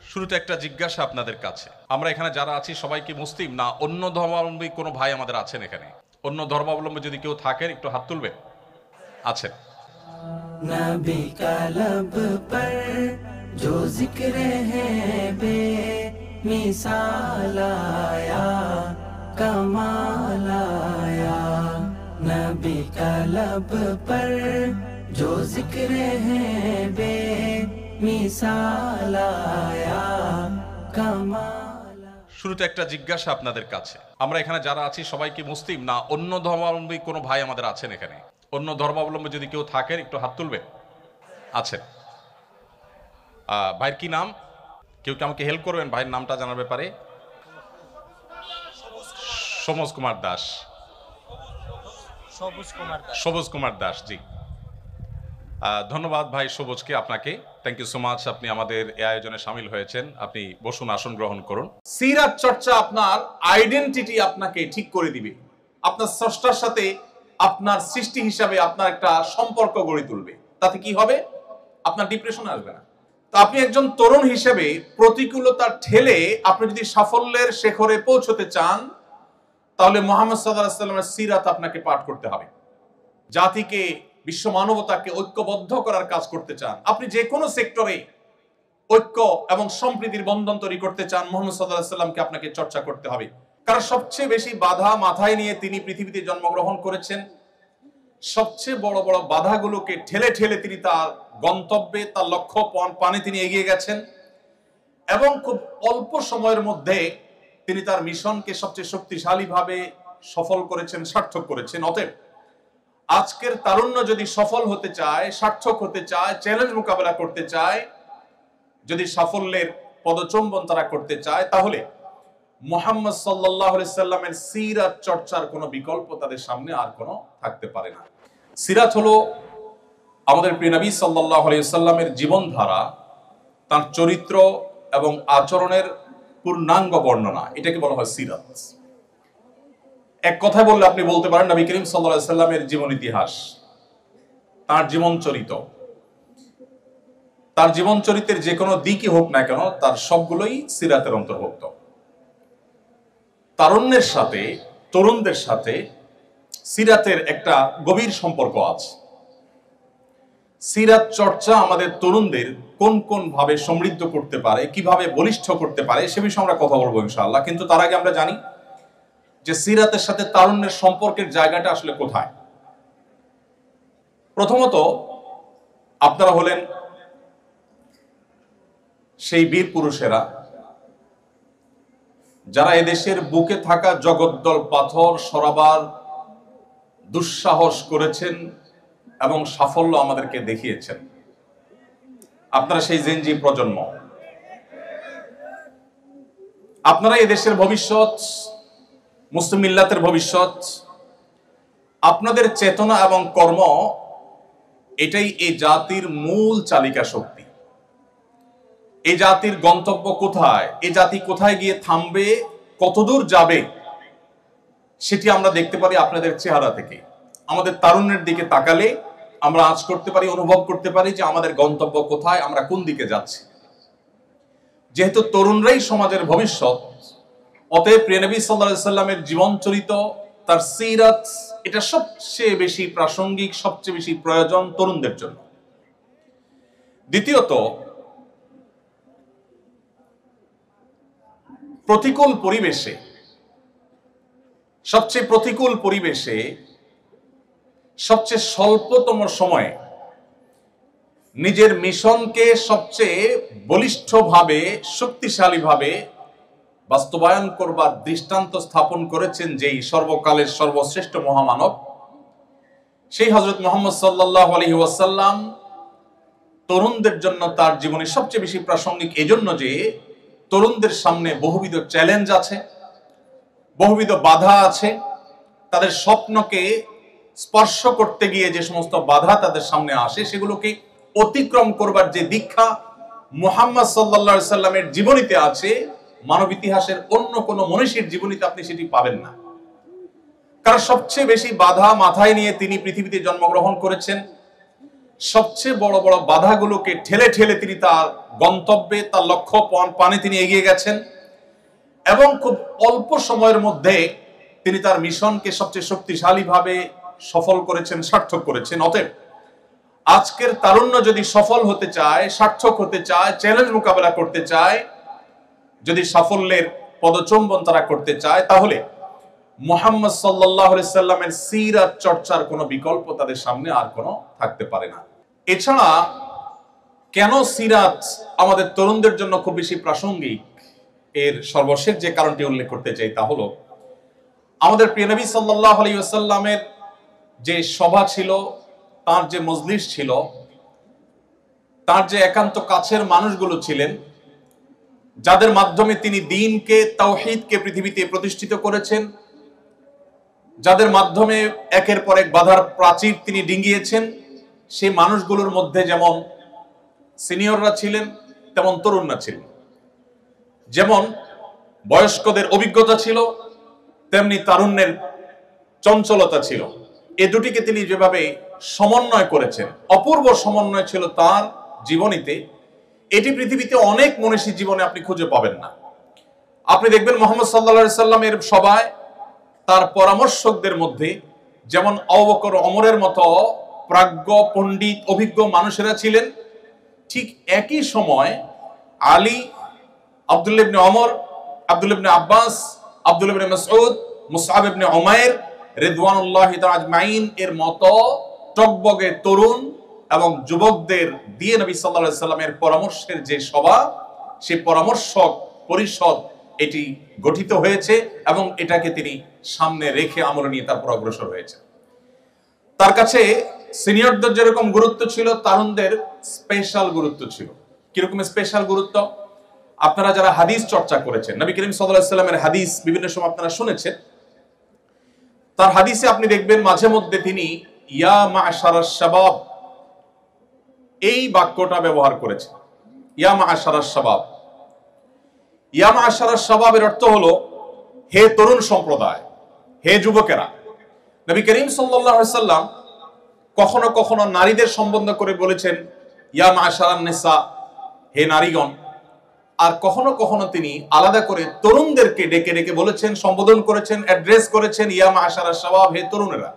শুরুতে একটা জিজ্ঞাসা আপনাদের কাছে, আমরা এখানে যারা আছি সবাই কি মুসলিম, না অন্য ধর্মাবলম্বী কোনো ভাই আমাদের আছেন? এখানে অন্য ধর্মাবলম্বী যদি কেউ থাকেন একটু হাত তুলবে। আছেন? नबी का लब पर जो जिक्र है बे मिसाल आया कमाल आया। नबी का लब पर जो जिक्र है बे मिसाल आया कमाल। শুরুতে একটা জিজ্ঞাসা আপনাদের কাছে, আমরা এখানে যারা আছি সবাই কি মুসলিম, না অন্য ধর্মাবলম্বী কোনো ভাই আমাদের আছেন? এখানে অন্য ধর্মাবলম্বী যদি কেউ থাকেন একটু হাত তুলবে। আছেন? ভাইয়ের কি নাম? কেউ কি আমাকে হেল্প করবেন ভাইয়ের নামটা জানার ব্যাপারে? সবুজ কুমার দাস। সবুজ কুমার দাস, জি। ধন্যবাদ ভাই সবুজকে, আপনাকে থ্যাংক ইউ সো মাচ। আপনি আমাদের এই আয়োজনে সামিল হয়েছেন। আপনি বসুন, আসন গ্রহণ করুন। সিরাত চর্চা আপনার আইডেন্টিটি আপনাকে ঠিক করে দিবে, আপনার স্রষ্টার সাথে আপনার সৃষ্টি হিসাবে আপনার একটা সম্পর্ক গড়ে তুলবে। তাতে কি হবে? আপনার ডিপ্রেশন আসবে না। তা আপনি একজন তরুণ হিসেবে প্রতিকূলতার ঠেলে আপনি যদি সাফল্যের শেখরে পৌঁছতে চান, তাহলে মুহাম্মদ সাল্লাল্লাহু আলাইহি ওয়াসাল্লামের সিরাত আপনাকে পাঠ করতে হবে। জাতিকে, বিশ্ব মানবতাকে ঐক্যবদ্ধ করার কাজ করতে চান, আপনি যে কোনো সেক্টরে ঐক্য এবং সম্প্রীতির বন্ধন তৈরি করতে চান, মুহাম্মদ সাল্লাল্লাহু আলাইহি ওয়াসাল্লামকে আপনাকে চর্চা করতে হবে। কারণ সবচেয়ে বেশি বাধা মাথায় নিয়ে তিনি পৃথিবীতে জন্মগ্রহণ করেছেন। সবচেয়ে বড় বড় বাধাগুলোকে ঠেলে ঠেলে তিনি তার গন্তব্যে, তার লক্ষ্য পানে তিনি এগিয়ে গেছেন এবং খুব অল্প সময়ের মধ্যে তিনি তার মিশনকে সবচেয়ে শক্তিশালীভাবে সফল করেছেন, সার্থক করেছেন। অতএব আজকের তারুণ্য যদি সফল হতে চায়, সার্থক হতে চায়, চ্যালেঞ্জ মোকাবেলা করতে চায়, যদি সাফল্যের পদচুম্বন তারা করতে চায়, তাহলে মুহাম্মদ সাল্লাল্লাহু আলাইহি সাল্লামের সিরাত চর্চার কোনো বিকল্প তাদের সামনে আর কোনো থাকতে পারে না। সিরাত হলো আমাদের প্রিয় নবী সাল্লাল্লাহু আলাইহি সাল্লামের জীবনধারা, তার চরিত্র এবং আচরণের পূর্ণাঙ্গ বর্ণনা, এটাকে বলা হয় সিরাত। এক কথায় বললে আপনি বলতে পারেন নবী করিম সাল্লাল্লাহু আলাইহি সাল্লামের জীবন ইতিহাস, তার জীবন চরিত্র, তার জীবন চরিত্রের যে কোনো দিকই হোক না কেন, তার সবগুলোই সিরাতের অন্তর্ভুক্ত। তারুণ্যের সাথে, তরুণদের সাথে সিরাতের একটা গভীর সম্পর্ক আছে। সিরাত চর্চা আমাদের তরুণদের কোন কোন ভাবে সমৃদ্ধ করতে পারে, কিভাবে বলিষ্ঠ করতে পারে, সে বিষয়ে আমরা কথা বলবো ইনশাআল্লাহ। কিন্তু তার আগে আমরা জানি যে সিরাতের সাথে তারুণ্যের সম্পর্কের জায়গাটা আসলে কোথায়। প্রথমত আপনারা হলেন সেই বীর পুরুষেরা যারা এদেশের বুকে থাকা জগদ্দল পাথর সরাবার দুঃসাহস করেছেন এবং সাফল্য আমাদেরকে দেখিয়েছেন। আপনারা সেই জেনজি প্রজন্ম, আপনারা এই দেশের ভবিষ্যৎ, মুসলিম মিল্লাতের ভবিষ্যৎ। আপনাদের চেতনা এবং কর্ম এটাই এই জাতির মূল চালিকা শক্তি। এই জাতির গন্তব্য কোথায়, এই জাতি কোথায় গিয়ে থামবে, কতদূর যাবে, সেটি আমরা দেখতে পারি আপনাদের চেহারা থেকে। আমাদের তারুণ্যের দিকে তাকালে আমরা আঁচ করতে পারি, অনুভব করতে পারি যে আমাদের গন্তব্য কোথায়, আমরা কোন দিকে যাচ্ছি। যেহেতু তরুণরাই সমাজের ভবিষ্যৎ, অতএব প্রিয় নবী সাল্লাল্লাহু আলাইহি সাল্লামের জীবন চরিত্র, তার সিরাত, এটা সবচেয়ে বেশি প্রাসঙ্গিক, সবচেয়ে বেশি প্রয়োজন তরুণদের জন্য। দ্বিতীয়ত, প্রতিকূল পরিবেশে, সবচেয়ে প্রতিকূল পরিবেশে, সবচেয়ে স্বল্পতম সময়ে নিজের মিশনকে সবচেয়ে বলিষ্ঠভাবে, শক্তিশালীভাবে বাস্তবায়ন করবার দৃষ্টান্ত স্থাপন করেছেন যেই সর্বকালের সর্বশ্রেষ্ঠ মহামানব, সেই হযরত মুহাম্মদ সাল্লাল্লাহু আলাইহি ওয়াসাল্লাম তরুণদের জন্য তার জীবনে সবচেয়ে বেশি প্রাসঙ্গিক এজন্য যে তরুণদের সামনে বহুবিধ চ্যালেঞ্জ আছে, বহুবিধ বাধা আছে। তাদের স্বপ্নকে স্পর্শ করতে গিয়ে যে সমস্ত বাধা তাদের সামনে আসে, সেগুলোকে অতিক্রম করবার যে দীক্ষা মুহাম্মদ সাল্লাল্লাহু আলাইহি সাল্লামের জীবনীতে আছে, মানব ইতিহাসের অন্য কোন মনীষীর জীবনীতে আপনি সেটি পাবেন না। কারণ সবচেয়ে বেশি বাধা মাথায় নিয়ে তিনি পৃথিবীতে জন্মগ্রহণ করেছেন। সবচেয়ে বড় বড় বাধাগুলোকে ঠেলে ঠেলে তিনি তার গন্তব্যে, তার লক্ষ্য পানে তিনি এগিয়ে গেছেন এবং খুব অল্প সময়ের মধ্যে তিনি তার মিশনকে সবচেয়ে শক্তিশালীভাবে সফল করেছেন, সার্থক করেছেন। অতএব আজকের তারুণ্য যদি সফল হতে চায়, সার্থক হতে চায়, চ্যালেঞ্জ মোকাবেলা করতে চায়, যদি সাফল্যের পদচুম্বন তারা করতে চায়, তাহলে মুহাম্মদ সাল্লাল্লাহু আলাইহি সাল্লামের সিরাত চর্চার কোনো বিকল্প তাদের সামনে আর কোনো থাকতে পারে না। এছাড়া কেন সিরাত আমাদের তরুণদের জন্য খুব বেশি প্রাসঙ্গিক, এর সর্বশেষ যে কারণটি উল্লেখ করতে চাই তা হলো আমাদের প্রিয় নবী সাল্লাল্লাহু আলাইহি ওয়াসাল্লামের যে সভা ছিল, তার যে মজলিস ছিল, তার যে একান্ত কাছের মানুষগুলো ছিলেন, যাদের মাধ্যমে তিনি দ্বীনকে, তাওহীদকে পৃথিবীতে প্রতিষ্ঠিত করেছেন, যাদের মাধ্যমে একের পর এক বাধার প্রাচীর তিনি ডিঙ্গিয়েছেন, সেই মানুষগুলোর মধ্যে যেমন সিনিয়ররা ছিলেন তেমন তরুণরা ছিলেন। যেমন বয়স্কদের অভিজ্ঞতা ছিল, তেমনি তারুণ্যের চঞ্চলতা ছিল। এই দুটিকে তিনি যেভাবে সমন্বয় করেছেন, অপূর্ব সমন্বয় ছিল তার জীবনীতে। এটি পৃথিবীতে অনেক মনীষী জীবনে আপনি খুঁজে পাবেন না। আপনি দেখবেন মুহাম্মদ সাল্লাল্লাহু আলাইহি সাল্লামের সভায় তার পরামর্শকদের মধ্যে যেমন আবু বকর, ওমরের মতো প্রাজ্ঞ, পণ্ডিত, অভিজ্ঞ মানুষেরা ছিলেন, ঠিক একই সময় আলী, আব্দুল্লাহ ইবনে ওমর, আব্দুল্লাহ ইবনে আব্বাস, আব্দুল্লাহ ইবনে মাসউদ, মুসআব ইবনে উমাইর রিদওয়ানুল্লাহি তাআলা আজমাইন এর মতো টগবগে তরুণ এবং যুবকদের দিয়ে নবী সাল্লাল্লাহু আলাইহি সাল্লামের পরামর্শের যে সভা, সেই পরামর্শক পরিষদ এটি গঠিত হয়েছে এবং এটাকে তিনি সামনে রেখে আমল নিয়ে তারপর অগ্রসর হয়েছে। তার কাছে সিনিয়রদের যেরকম গুরুত্ব ছিল, তারুণদের স্পেশাল গুরুত্ব ছিল। কিরকম স্পেশাল গুরুত্ব? আপনারা যারা হাদিস চর্চা করেছেন, নবী করিম সাল্লাল্লাহু আলাইহি সাল্লামের হাদিস বিভিন্ন সময় আপনারা শুনেছেন, তার হাদিসে আপনি দেখবেন মাঝে মধ্যে তিনি ইয়া মা'শারাশ শাবাব এই বাক্যটা ব্যবহার করেছেন। ইয়া মা'শারাশ শাবাব, ইয়া মা'শারাশ শাবাবের অর্থ হলো হে তরুণ সম্প্রদায়, হে যুবকেরা। নবী করিম সাল্লাল্লাহু আলাইহি সাল্লাম কখনো কখনো নারীদের সম্বোধন করে বলেছেন ইয়া মা'শারান নিসা, হে নারীগণ। আর কখনো কখনো তিনি আলাদা করে তরুণদেরকে ডেকে ডেকে বলেছেন, সম্বোধন করেছেন, অ্যাড্রেস করেছেন ইয়া মা'শারাশ শাবাব, হে তরুণেরা।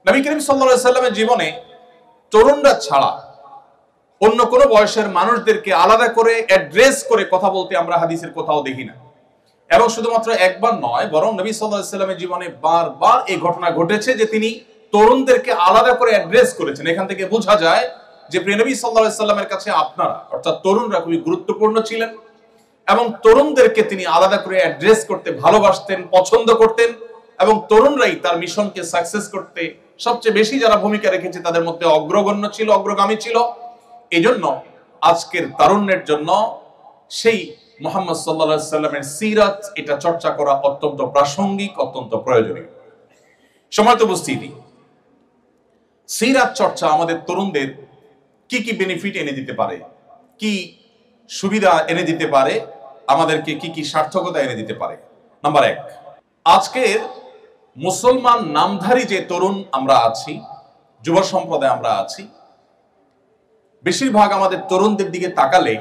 নবী করিম সাল্লাল্লাহু আলাইহি সাল্লামের জীবনে তরুণরা ছাড়া অন্য কোনো বয়সের মানুষদেরকে আলাদা করে অ্যাড্রেস করে কথা বলতে আমরা হাদিসের কোথাও দেখি না। এবং শুধুমাত্র একবার নয়, বরং নবী সাল্লাল্লাহু আলাইহি সাল্লামের জীবনে বারবার এই ঘটনা ঘটেছে যে তিনি তরুণদেরকে আলাদা করে অ্যাড্রেস করেছেন। এখান থেকে বোঝা যায় যে প্রিয় নবী সাল্লাল্লাহু আলাইহি সাল্লামের কাছে আপনারা অর্থাৎ তরুণরা খুবই গুরুত্বপূর্ণ ছিলেন এবং তরুণদেরকে তিনি আলাদা করে অ্যাড্রেস করতে ভালোবাসতেন, পছন্দ করতেন এবং তরুণরাই তার মিশনকে সাকসেস করতে সবচেয়ে বেশি যারা ভূমিকা রেখেছে তাদের মধ্যে অগ্রগণ্য ছিল, অগ্রগামী ছিল। এই জন্য আজকের তারুণ্যের জন্য সেই মুহাম্মদ সাল্লাল্লাহু আলাইহি সাল্লামের সিরাত এটা চর্চা করা অত্যন্ত প্রাসঙ্গিক, অত্যন্ত প্রয়োজনীয়। সম্মানিত উপস্থিতি, সিরাত চর্চা আমাদের তরুণদের কি কি বেনিফিট এনে দিতে পারে, কি সুবিধা এনে দিতে পারে, আমাদেরকে কি কি সার্থকতা এনে দিতে পারে। নাম্বার 1, আজকের মুসলমান নামধারী যে তরুণ আমরা আছি, যুব সম্প্রদায় আমরা আছি, বেশিরভাগ আমাদের তরুণদের দিকে তাকালে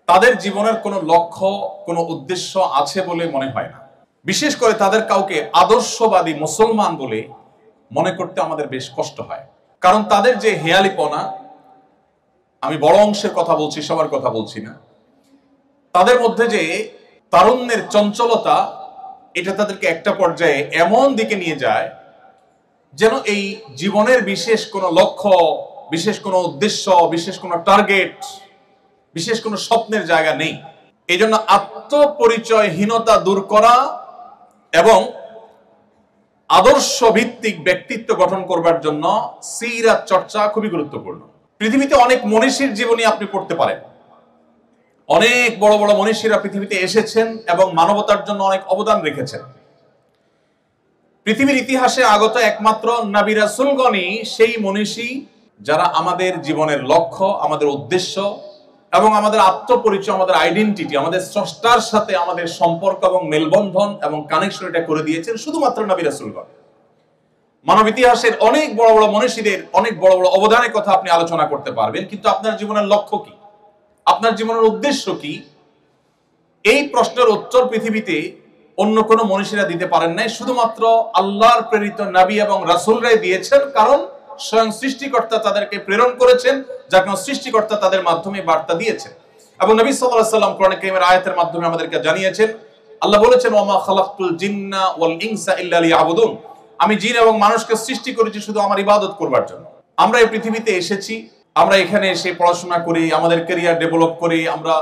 তাদের জীবনের কোনো লক্ষ্য, কোনো উদ্দেশ্য আছে বলে মনে হয় না। বিশেষ করে তাদের কাউকে আদর্শবাদী মুসলমান বলে মনে করতে আমাদের বেশ কষ্ট হয়। কারণ তাদের যে হেয়ালিপনা, আমি বড় অংশের কথা বলছি, সবার কথা বলছি না, তাদের মধ্যে যে তারুণ্যের চঞ্চলতা, এটা তাদেরকে একটা পর্যায়ে এমন দিকে নিয়ে যায় যেন এই জীবনের বিশেষ কোনো লক্ষ্য, বিশেষ কোনো উদ্দেশ্য, বিশেষ কোনো টার্গেট, বিশেষ কোনো স্বপ্নের জায়গা নেই। এই জন্য আত্মপরিচয়হীনতা দূর করা এবং আদর্শ ভিত্তিক ব্যক্তিত্ব গঠন করবার জন্য সিরাত চর্চা খুবই গুরুত্বপূর্ণ। পৃথিবীতে অনেক মনীষীর জীবনী আপনি পড়তে পারেন। অনেক বড় বড় মনীষীরা পৃথিবীতে এসেছেন এবং মানবতার জন্য অনেক অবদান রেখেছেন। পৃথিবীর ইতিহাসে আগত একমাত্র নবী রাসূলগণই সেই মনীষী যারা আমাদের জীবনের লক্ষ্য, আমাদের উদ্দেশ্য এবং আমাদের আত্মপরিচয়, আমাদের আইডেন্টিটি, আমাদের স্রষ্টার সাথে আমাদের সম্পর্ক এবং মেলবন্ধন এবং কানেকশন এটা করে দিয়েছেন শুধুমাত্র নবী রাসূলগণ। মানব ইতিহাসের অনেক বড় বড় মনীষীদের অনেক বড় বড় অবদানের কথা আপনি আলোচনা করতে পারবেন, কিন্তু আপনার জীবনের লক্ষ্য কি, আপনার জীবনের উদ্দেশ্য কি, এই প্রশ্নের উত্তর পৃথিবীতে অন্য কোনো মনীষীরা দিতে পারেন নাই। শুধুমাত্র আল্লাহর প্রেরিত নবী এবং রাসূলরাই দিয়েছেন, কারণ স্বয়ং সৃষ্টিকর্তা তাদেরকে প্রেরণ করেছেন, যাকে সৃষ্টিকর্তা তাদের মাধ্যমে বার্তা দিয়েছেন। এবং নবী সাল্লাল্লাহু আলাইহি ওয়াসাল্লাম কোরআন কারীমের আয়াতের মাধ্যমে আমাদেরকে জানিয়েছেন, আল্লাহ বলেছেন, ওয়ামা খালাকতুল জিন্না ওয়াল ইনসা ইল্লা লিয়াবুদুন, আমি জিন এবং মানুষকে সৃষ্টি করেছি শুধু আমার ইবাদত করবার জন্য। আমরা এই পৃথিবীতে এসেছি, আমরা এখানে এসে পড়াশোনা করি, আমাদের ক্যারিয়ার ডেভেলপ করি, আমরা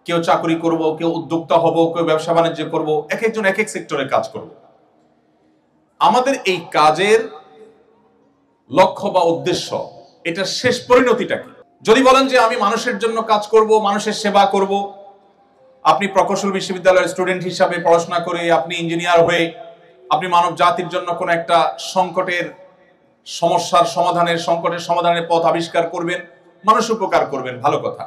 কেউ চাকরি করব, কেউ উদ্যোক্তা হব, কেউ ব্যবসা বাণিজ্য করব, এক একজন এক এক সেক্টরে কাজ করব। আমাদের এই কাজের লক্ষ্য বা উদ্দেশ্য, এটা শেষ পরিণতিটা কি? যদি বলেন যে আমি মানুষের জন্য কাজ করব, মানুষের সেবা করব, আপনি প্রকৌশল বিশ্ববিদ্যালয়ের স্টুডেন্ট হিসাবে পড়াশোনা করে আপনি ইঞ্জিনিয়ার হয়ে আপনি মানব জাতির জন্য কোন একটা সংকটের সমাধানের পথ আবিষ্কার করবেন, মানুষ উপকার করবেন, ভালো কথা।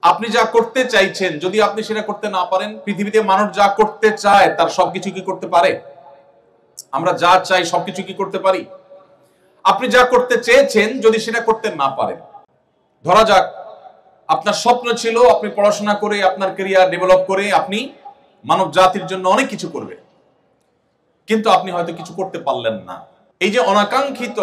আপনি যা করতে চাইছেন, যদি আপনি সেটা করতে না পারেন, পৃথিবীতে মানুষ যা করতে চায় তার সবকিছু কি করতে পারে? আমরা যা চাই সবকিছু কি করতে পারি? আপনি যা করতে চেয়েছেন যদি সেটা করতে না পারেন, ধরা যাক আপনার স্বপ্ন ছিল আপনি পড়াশোনা করে আপনার ক্যারিয়ার ডেভেলপ করে আপনি মানব জাতির জন্য অনেক কিছু করবেন, কিন্তু আপনি হয়তো কিছু করতে পারলেন না। এই যে অনাকাঙ্ক্ষিত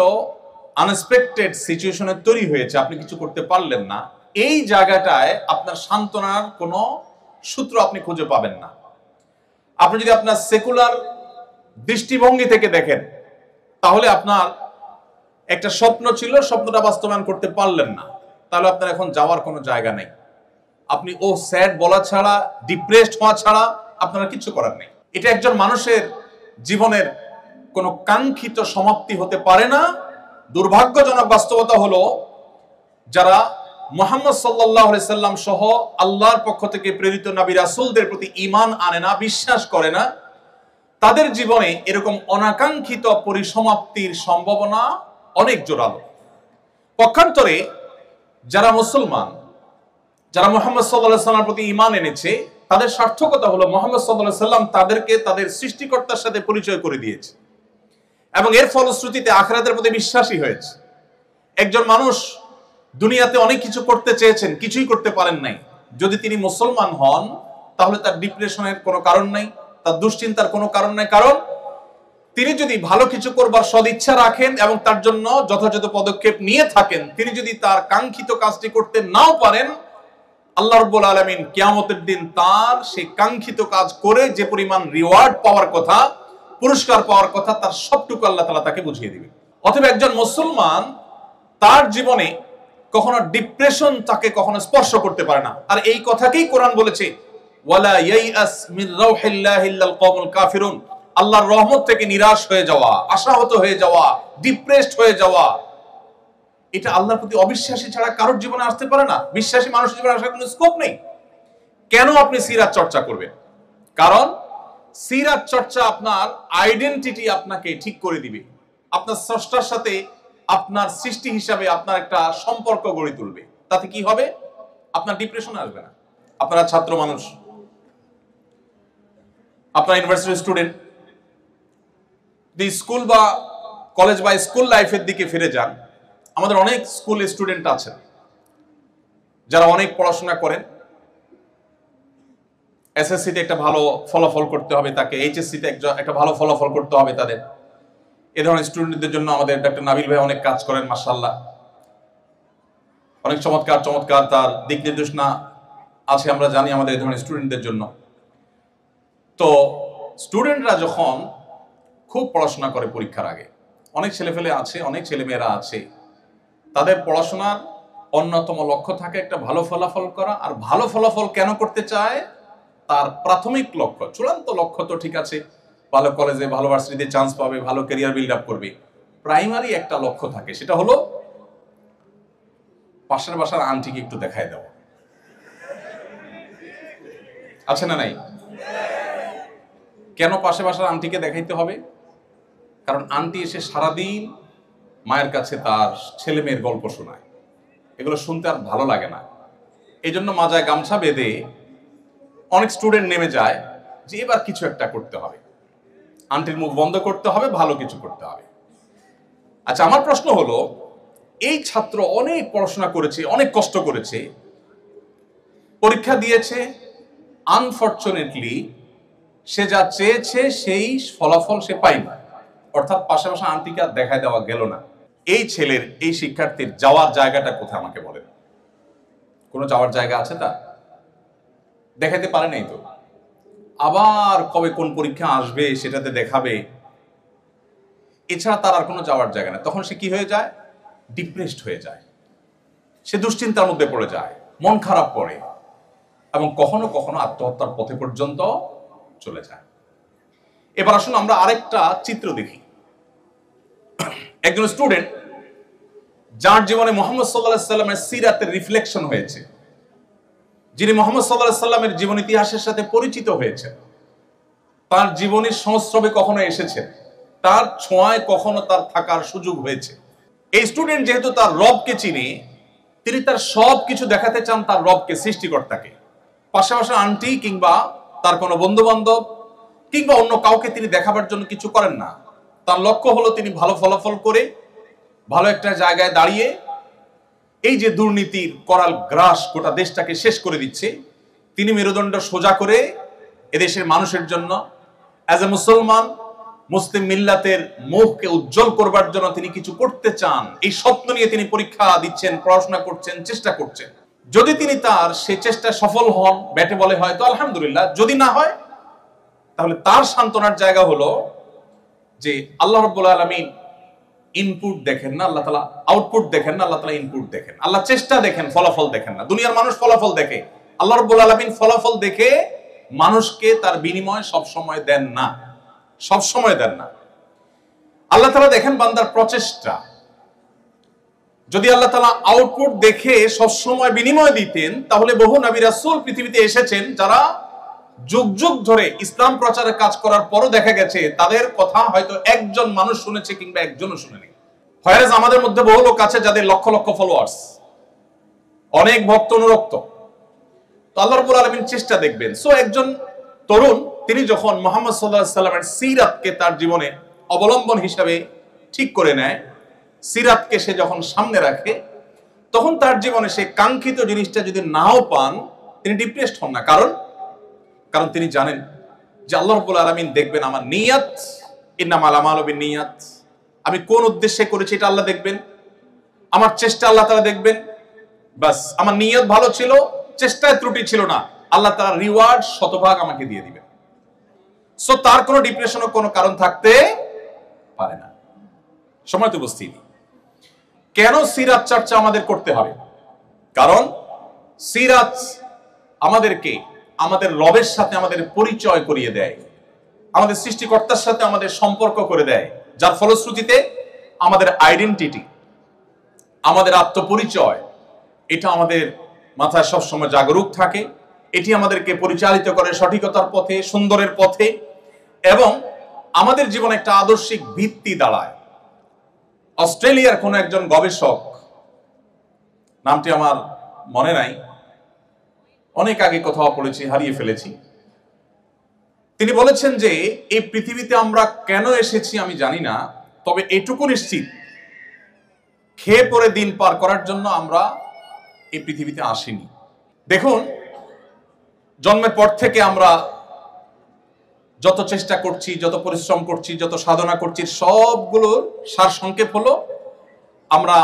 আনএক্সপেক্টেড সিচুয়েশনে তৈরি হয়েছে, আপনি কিছু করতে পারলেন না, এই জায়গাটায় আপনার সান্ত্বনার কোনো সূত্র আপনি খুঁজে পাবেন না। আপনি যদি আপনার সেকুলার দৃষ্টিভঙ্গি থেকে দেখেন, তাহলে আপনার একটা স্বপ্ন ছিল, স্বপ্নটা বাস্তবায়ন করতে পারলেন না, তাহলে আপনার এখন যাওয়ার কোনো জায়গা নেই। আপনি ও স্যাড বলা ছাড়া, ডিপ্রেসড হওয়া ছাড়া আপনার কিছু করার নেই। এটা একজন মানুষের জীবনের কোনো কাঙ্ক্ষিত সমাপ্তি হতে পারে না। দুর্ভাগ্যজনক বাস্তবতা হলো, যারা মুহাম্মদ সাল্লাল্লাহু আলাইহি সাল্লাম সহ আল্লাহর পক্ষ থেকে প্রেরিত নবী রাসূলদের প্রতি ঈমান আনে না, বিশ্বাস করে না, তাদের জীবনে এরকম অনাকাঙ্ক্ষিত পরিসমাপ্তির সম্ভাবনা অনেক জোরালো। পক্ষান্তরে যারা মুসলমান, যারা মুহাম্মদ সাল্লাল্লাহু আলাইহি সাল্লামের প্রতি ঈমান এনেছে, তাদের সার্থকতা হলো মুহাম্মদ সাল্লাল্লাহু আলাইহি সাল্লাম তাদেরকে তাদের সৃষ্টিকর্তার সাথে পরিচয় করে দিয়েছে এবং এর ফলশ্রুতিতে আখিরাতের প্রতি বিশ্বাসী হয়েছে। একজন মানুষ দুনিয়াতে অনেক কিছু করতে চেয়েছেন, কিছুই করতে পারেন নাই, যদি তিনি মুসলমান হন তাহলে তার ডিপ্রেশনের কোনো কারণ নাই, তার দুশ্চিন্তার কোনো কারণ নাই, কারণ তিনি যদি ভালো কিছু করবার সদিচ্ছা রাখেন এবং তার জন্য যথাযথ পদক্ষেপ নিয়ে থাকেন, তিনি যদি তার কাঙ্ক্ষিত কাজটি করতে নাও পারেন, আল্লাহ রাব্বুল আলামিন কিয়ামতের দিন তার সেই কাঙ্ক্ষিত কাজ করে যে পরিমাণ রিওয়ার্ড পাওয়ার কথা, পুরস্কার পাওয়ার কথা, তার সবটুকু আল্লাহ তাআলা তাকে বুঝিয়ে দিবেন। অতএব একজন মুসলমান তার জীবনে কখনো ডিপ্রেশন তাকে কখনো স্পর্শ করতে পারে না। আর এই কথাকেই কোরআন বলেছে, ওয়ালা ইয়াইআস মির রাউহিল্লাহি ইল্লাল কওমুল কাফিরুন, আল্লাহর রহমত থেকে নিরাশ হয়ে যাওয়া, আশাহত হয়ে যাওয়া, ডিপ্রেসড হয়ে যাওয়া, এটা আল্লাহর প্রতি অবিশ্বাসী ছাড়া কারোর জীবনে আসতে পারে না। বিশ্বাসী মানুষের জীবনে আসার কোনো স্কোপ নেই। কেন আপনি সিরাত চর্চা করবেন? কারণ সিরাত চর্চা আপনার আইডেন্টিটি আপনাকে ঠিক করে দিবে, আপনার স্রষ্টার সাথে আপনার সৃষ্টি হিসাবে আপনার একটা সম্পর্ক গড়ে তুলবে। তাতে কি হবে? আপনার ডিপ্রেশন আসবে না। আপনারা ছাত্র মানুষ, আপনার ইউনিভার্সিটি স্টুডেন্ট, স্কুল বা কলেজ বা স্কুল লাইফের দিকে ফিরে যান। আমাদের অনেক স্কুল স্টুডেন্ট আছেন যারা অনেক পড়াশোনা করেন, এসএসসিতে একটা ভালো ফলাফল করতে হবে তাকে, এইচএসসিতে একটা ভালো ফলাফল করতে হবে তাদের। এ ধরনের স্টুডেন্টদের জন্য আমাদের ডক্টর নাবিল ভাই অনেক কাজ করেন, মাশাআল্লাহ, অনেক চমৎকার চমৎকার তার দিক নির্দেশনা আছে, আমরা জানি আমাদের এই ধরনের স্টুডেন্টদের জন্য। তো স্টুডেন্টরা যখন খুব পড়াশোনা করে পরীক্ষার আগে, অনেক ছেলেপেলে আছে, অনেক ছেলেমেয়েরা আছে, তাদের পড়াশোনার অন্যতম লক্ষ্য থাকে একটা ভালো ফলাফল করা। আর ভালো ফলাফল কেন করতে চায়? তার প্রাথমিক লক্ষ্য, চূড়ান্ত লক্ষ্য তো ঠিক আছে, ভালো কলেজে ভালো ভার্সিটিতে চান্স পাবে, ভালো ক্যারিয়ার বিল্ড আপ করবে। প্রাইমারি একটা লক্ষ্য থাকে, সেটা হলো পাশের বাসার আন্টিকে একটু দেখায় দেওয়া। আছে না নাই? কেন পাশের বাসার আন্টিকে দেখাইতে হবে? কারণ আন্টি এসে সারাদিন মায়ের কাছে তার ছেলে মেয়ের গল্প শোনায়, এগুলো শুনতে আর ভালো লাগে না। এই জন্য মাজায় গামছা বেঁধে অনেক স্টুডেন্ট নেমে যায় যে এবার কিছু একটা করতে হবে, আন্টির মুখ বন্ধ করতে হবে, ভালো কিছু করতে হবে। আচ্ছা, আমার প্রশ্ন হলো, এই ছাত্র অনেক পড়াশোনা করেছে, অনেক কষ্ট করেছে, পরীক্ষা দিয়েছে, আনফরচুনেটলি সে যা চেয়েছে সেই ফলাফল সে পায়নি, অর্থাৎ পাশাপাশি আন্টিকে আর দেখা দেওয়া গেল না। এই ছেলের, এই শিক্ষার্থীর যাওয়ার জায়গাটা কোথায় আমাকে বলেন? কোনো যাওয়ার জায়গা আছে? তা দেখাতে পারে নাই তো, আবার কবে কোন পরীক্ষা আসবে সেটাতে দেখাবে, এছাড়া তার আর কোনো যাওয়ার জায়গা নেই। তখন সে কি হয়ে যায়? ডিপ্রেসড হয়ে যায়, সে দুশ্চিন্তার মধ্যে পড়ে যায়, মন খারাপ করে এবং কখনো কখনো আত্মহত্যার পথে পর্যন্ত চলে যায়। এবার আসুন আমরা আরেকটা চিত্র দেখি। একজন স্টুডেন্ট যার জীবনে মোহাম্মদ সাল্লাল্লাহু আলাইহি সাল্লামের সিরাতের রিফ্লেকশন হয়েছে, যিনি মোহাম্মদ সাল্লাল্লাহু আলাইহি সাল্লামের জীবন ইতিহাসের সাথে পরিচিত হয়েছে, তার জীবনের সংস্রবে কখনো এসেছে, তার ছোঁয়ায় কখনো তার থাকার সুযোগ হয়েছে। এই স্টুডেন্ট যেহেতু তার রবকে চিনে, তিনি তার সব কিছু দেখাতে চান তার রবকে, সৃষ্টিকর্তাকে। পাশাপাশি আন্টি কিংবা তার কোনো বন্ধু বান্ধব কিংবা অন্য কাউকে তিনি দেখাবার জন্য কিছু করেন না। তার লক্ষ্য হলো তিনি ভালো ফলাফল করে ভালো একটা জায়গায় দাঁড়িয়ে এই যে দুর্নীতির করাল গ্রাস গোটা দেশটাকে শেষ করে দিচ্ছে, তিনি মেরুদণ্ড সোজা করে এদেশের মানুষের জন্য অ্যাজ এ মুসলমান, মুসলিম মিল্লাতের মুখকে উজ্জ্বল করবার জন্য তিনি কিছু করতে চান, এই স্বপ্ন নিয়ে তিনি পরীক্ষা দিচ্ছেন, পড়াশোনা করছেন, চেষ্টা করছেন। যদি তিনি তার সেই চেষ্টায় সফল হন, ব্যাটে বলে হয়তো আলহামদুলিল্লাহ, যদি না হয় তাহলে তার সান্ত্বনার জায়গা হলো যে আল্লাহ রাব্বুল আলামিন ইনপুট দেখেন না, আল্লাহ তাআলা আউটপুট দেখেন না, আল্লাহ তাআলা ইনপুট দেখেন। আল্লাহ চেষ্টা দেখেন, ফলাফল দেখেন না। দুনিয়ার মানুষ ফলাফল দেখে, আল্লাহ রাব্বুল আলামিন ফলাফল দেখে মানুষকে তার বিনিময় সব সময় দেন না, সব সময় দেন না। আল্লাহ তাআলা দেখেন বান্দার প্রচেষ্টা। যদি আল্লাহ তাআলা আউটপুট দেখে সব সময় বিনিময় দিতেন, তাহলে বহু নবী রাসূল পৃথিবীতে এসেছেন যারা যুগ যুগ ধরে ইসলাম প্রচারের কাজ করার পরও দেখা গেছে তাদের কথা হয়তো একজন মানুষ শুনেছে কিংবা একজনও শুনেনি। হয়রাজ আমাদের মধ্যে বহু লোক আছে যাদের লক্ষ লক্ষ ফলোয়ার্স, অনেক ভক্ত অনুরক্ত। তো আল্লাহ রাব্বুল আলামিন চেষ্টা দেখবেন। সো একজন তরুণ তিনি যখন মুহাম্মদ সাল্লাল্লাহু আলাইহি সাল্লামের সিরাতকে তার জীবনে অবলম্বন হিসাবে ঠিক করে নেয়, সিরাতকে সে যখন সামনে রাখে, তখন তার জীবনে সে কাঙ্ক্ষিত জিনিসটা যদি নাও পান, তিনি ডিপ্রেসড হন না। কারণ তিনি জানেন যে আল্লাহ রাব্বুল আলামিন দেখবেন আমার নিয়ত, ইন্নামাল আমালু বিন্নিয়াত, আমি কোন উদ্দেশ্যে করেছি এটা আল্লাহ দেখবেন, আমার চেষ্টা আল্লাহ তাআলা দেখবেন। বাস আমার নিয়ত ভালো ছিল, চেষ্টায় ত্রুটি ছিল না, আল্লাহ তাআলা রিওয়ার্ড শতভাগ আমাকে দিয়ে দিবেন। সো তার কোনো ডিপ্রেশনের কোনো কারণ থাকতে পারে না। সময় তো উপস্থিতি। কেন সিরাত চর্চা আমাদের করতে হবে? কারণ সিরাত আমাদেরকে আমাদের রবের সাথে আমাদের পরিচয় করিয়ে দেয়, আমাদের সৃষ্টিকর্তার সাথে আমাদের সম্পর্ক করে দেয়, যার ফলশ্রুতিতে আমাদের আইডেন্টিটি, আমাদের আত্মপরিচয়, এটা আমাদের মাথায় সবসময় জাগরুক থাকে। এটি আমাদেরকে পরিচালিত করে সঠিকতার পথে, সুন্দরের পথে, এবং আমাদের জীবনে একটা আদর্শিক ভিত্তি দাঁড়ায়। অস্ট্রেলিয়ার কোন একজন গবেষক, নামটি আমার মনে নাই, অনেক আগে কোথাও পড়েছি, হারিয়ে ফেলেছি, তিনি বলেছেন যে এই পৃথিবীতে আমরা কেন এসেছি আমি জানি না, তবে এটুকু নিশ্চিত খেয়ে পরে দিন পার করার জন্য আমরা এই পৃথিবীতে আসিনি। দেখুন, জন্মের পর থেকে আমরা যত চেষ্টা করছি, যত পরিশ্রম করছি, যত সাধনা করছি, সবগুলোর সার সংক্ষেপ হলো আমরা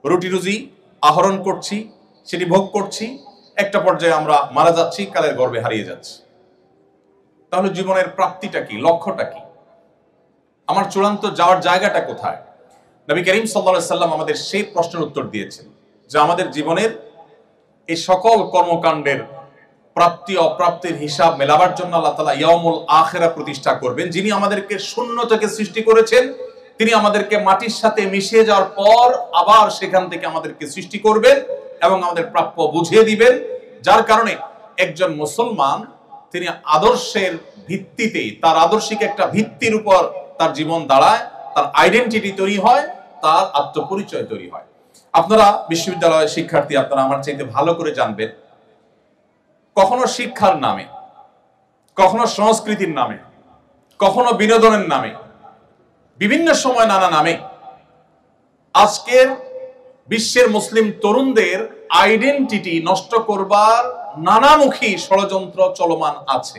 রুটি রুজি আহরণ করছি, সেটি ভোগ করছি, একটা পর্যায়ে আমরা মারা যাচ্ছি, কালের গর্ভে হারিয়ে যাচ্ছি। তাহলে জীবনের প্রাপ্তিটা কি, লক্ষ্যটা কি, আমার চূড়ান্ত যাওয়ার জায়গাটা কোথায়? নবী করিম সাল্লাল্লাহু আলাইহি সাল্লাম আমাদের সেই প্রশ্নের উত্তর দিয়েছেন যে আমাদের জীবনের এই সকল কর্মকাণ্ডের প্রাপ্তি অপ্রাপ্তির হিসাব মেলাবার জন্য আল্লাহ তাআলা ইয়াউমুল আখিরা প্রতিষ্ঠা করবেন। যিনি আমাদেরকে শূন্য থেকে সৃষ্টি করেছেন, তিনি আমাদেরকে মাটির সাথে মিশিয়ে যাওয়ার পর আবার সেখান থেকে আমাদেরকে সৃষ্টি করবেন এবং আমাদের প্রাপ্য বুঝিয়ে দিবেন। যার কারণে একজন মুসলমান তিনি আদর্শের ভিত্তিতে, তার আদর্শিক একটা ভিত্তির উপর তার জীবন দাঁড়ায়, তার আইডেন্টিটি তৈরি হয়, তার আত্মপরিচয় তৈরি হয়। আপনারা বিশ্ববিদ্যালয়ের শিক্ষার্থী, আপনারা আমার চাইতে ভালো করে জানবেন, কখনো শিক্ষার নামে, কখনো সংস্কৃতির নামে, কখনো বিনোদনের নামে, বিভিন্ন সময় নানা নামে আজকের বিশ্বের মুসলিম তরুণদের আইডেন্টিটি নষ্ট করবার নানামুখী ষড়যন্ত্র চলমান আছে।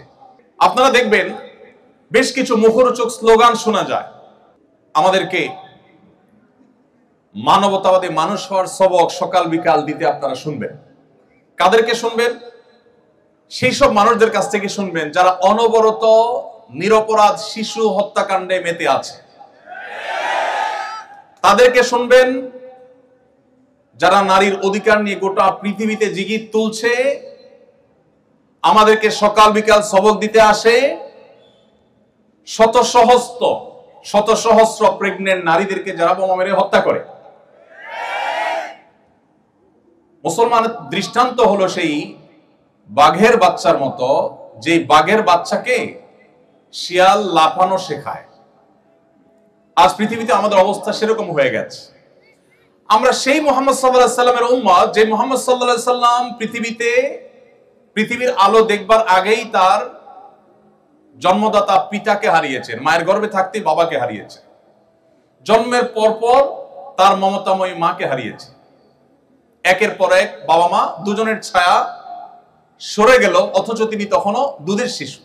আপনারা দেখবেন বেশ কিছু মুখরোচক স্লোগান শোনা যায়। আমাদেরকে মানবতাবাদী মানুষ হওয়ার সবক সকাল বিকাল দিতে আপনারা শুনবেন। কাদেরকে শুনবেন? সেই সব মানুষদের কাছ থেকে শুনবেন যারা অনবরত নিরপরাধ শিশু হত্যাকাণ্ডে মেতে আছে। তাদেরকে শুনবেন যারা নারীর অধিকার নিয়ে গোটা পৃথিবীতে জিগির তুলছে, আমাদেরকে সকাল বিকাল সবক দিতে আসে। শত সহস্র প্রেগনেন্ট নারীদেরকে যারা বোমা মেরে হত্যা করে। মুসলমানের দৃষ্টান্ত হলো সেই বাঘের বাচ্চার মতো, যে বাঘের বাচ্চাকে শিয়াল লাফানো শেখায়। আজ পৃথিবীতে আমাদের অবস্থা সেরকম হয়ে গেছে। আমরা সেই মুহাম্মদ সাল্লাল্লাহু আলাইহি সাল্লামের উম্মত, যে মুহাম্মদ সাল্লাল্লাহু আলাইহি সাল্লাম পৃথিবীর আলো দেখবার আগেই তার জন্মদাতা পিতাকে হারিয়েছেন, মায়ের গর্ভে থাকতেই বাবাকে হারিয়েছে, জন্মের পরপর তার মমতাময়ী মাকে হারিয়েছে। একের পর এক বাবা মা দুজনের ছায়া সরে গেল, অথচ তিনি তখনও দুধের শিশু।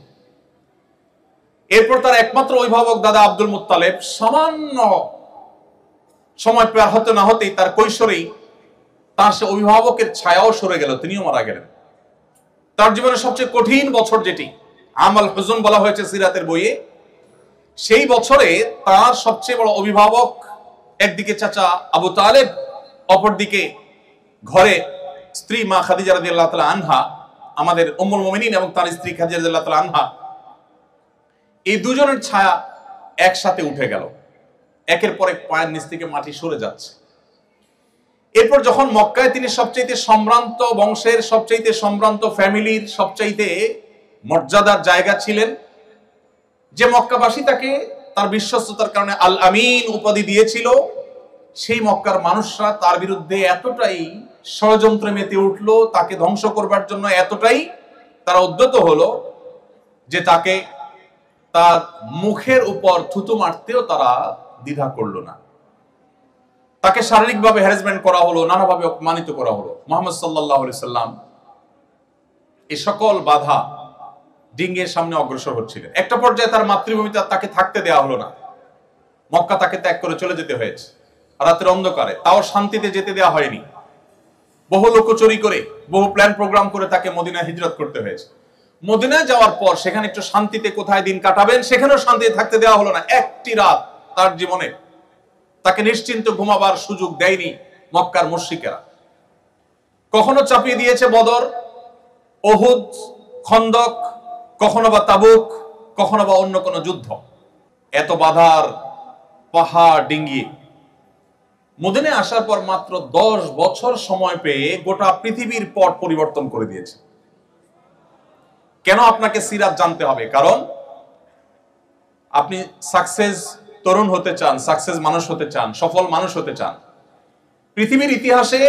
এরপর তার একমাত্র অভিভাবক দাদা আব্দুল মুত্তালেব সামান্য সময় পার হতে না হতেই তার কৈশোরেই তার সে অভিভাবকের ছায়াও সরে গেল, তিনিও মারা গেলেন। তার জীবনের সবচেয়ে কঠিন বছর, যেটি আমাল হুজুন বলা হয়েছে সিরাতের বইয়ে, সেই বছরে তার সবচেয়ে বড় অভিভাবক একদিকে চাচা আবু তালেব, অপরদিকে ঘরে স্ত্রী মা খাদিজা রাদিয়াল্লাহু তাআলা আনহা, আমাদের উম্মুল মুমিনিন এবং তার স্ত্রী খাদিজা রাদিয়াল্লাহু তাআলা আনহা, এই দুজনের ছায়া একসাথে উঠে গেল। একের পর এক পায়ের নিচ থেকে মাটি সরে যাচ্ছে। এরপর যখন মক্কায় তিনি সবচাইতে সম্ভ্রান্ত বংশের, সবচাইতে সম্ভ্রান্ত ফ্যামিলির, সবচাইতে মর্যাদার জায়গা ছিলেন, যে মক্কাবাসী তাকে তার বিশ্বস্ততার কারণে আল আমিন উপাধি দিয়েছিল, সেই মক্কার মানুষরা তার বিরুদ্ধে এতটাই ষড়যন্ত্রে মেতে উঠল, তাকে ধ্বংস করবার জন্য এতটাই তারা উদ্যত হলো যে তাকে তার মুখের উপর থুতু মারতেও তারা দ্বিধা করলো না। তাকে শারীরিকভাবে হ্যারাসমেন্ট করা হলো, নানাভাবে অপমানিত করা হলো। মুহাম্মদ সাল্লাল্লাহু আলাইহি সাল্লাম এই সকল বাধা ডিঙ্গিয়ে সামনে অগ্রসর হচ্ছিলেন। একটা পর্যায়ে তার মাতৃভূমিতে তাকে থাকতে দেওয়া হলো না, মক্কা তাকে ত্যাগ করে চলে যেতে হয়েছে রাতের অন্ধকারে, তাও শান্তিতে যেতে দেওয়া হয়নি। বহু লোকচুরি করে, বহু প্ল্যান প্রোগ্রাম করে তাকে মদিনায় হিজরত করতে হয়েছে। মদিনায় যাওয়ার পর সেখানে একটু শান্তিতে কোথায় দিন কাটাবেন, সেখানেও শান্তিতে থাকতে দেওয়া হলো না। একটি রাত তার জীবনে তাকে নিশ্চিন্ত ঘুমাবার সুযোগ দেয়নি মক্কার মুশরিকেরা। কখনো চাপিয়ে দিয়েছে বদর, উহুদ, খন্দক, কখনো বা তাবুক, কখনো বা অন্য কোনো যুদ্ধ। এত বাধার পাহাড় ডিঙ্গিয়ে মদিনায় আসার পর মাত্র 10 বছর সময় পেয়ে গোটা পৃথিবীর পট পরিবর্তন করে দিয়েছে। কেন আপনাকে সিরাত জানতে হবে? কারণ আপনি সাকসেস তরুণ হতে চান, সাকসেস মানুষ হতে চান, সফল মানুষ হতে চান। পৃথিবীর ইতিহাসে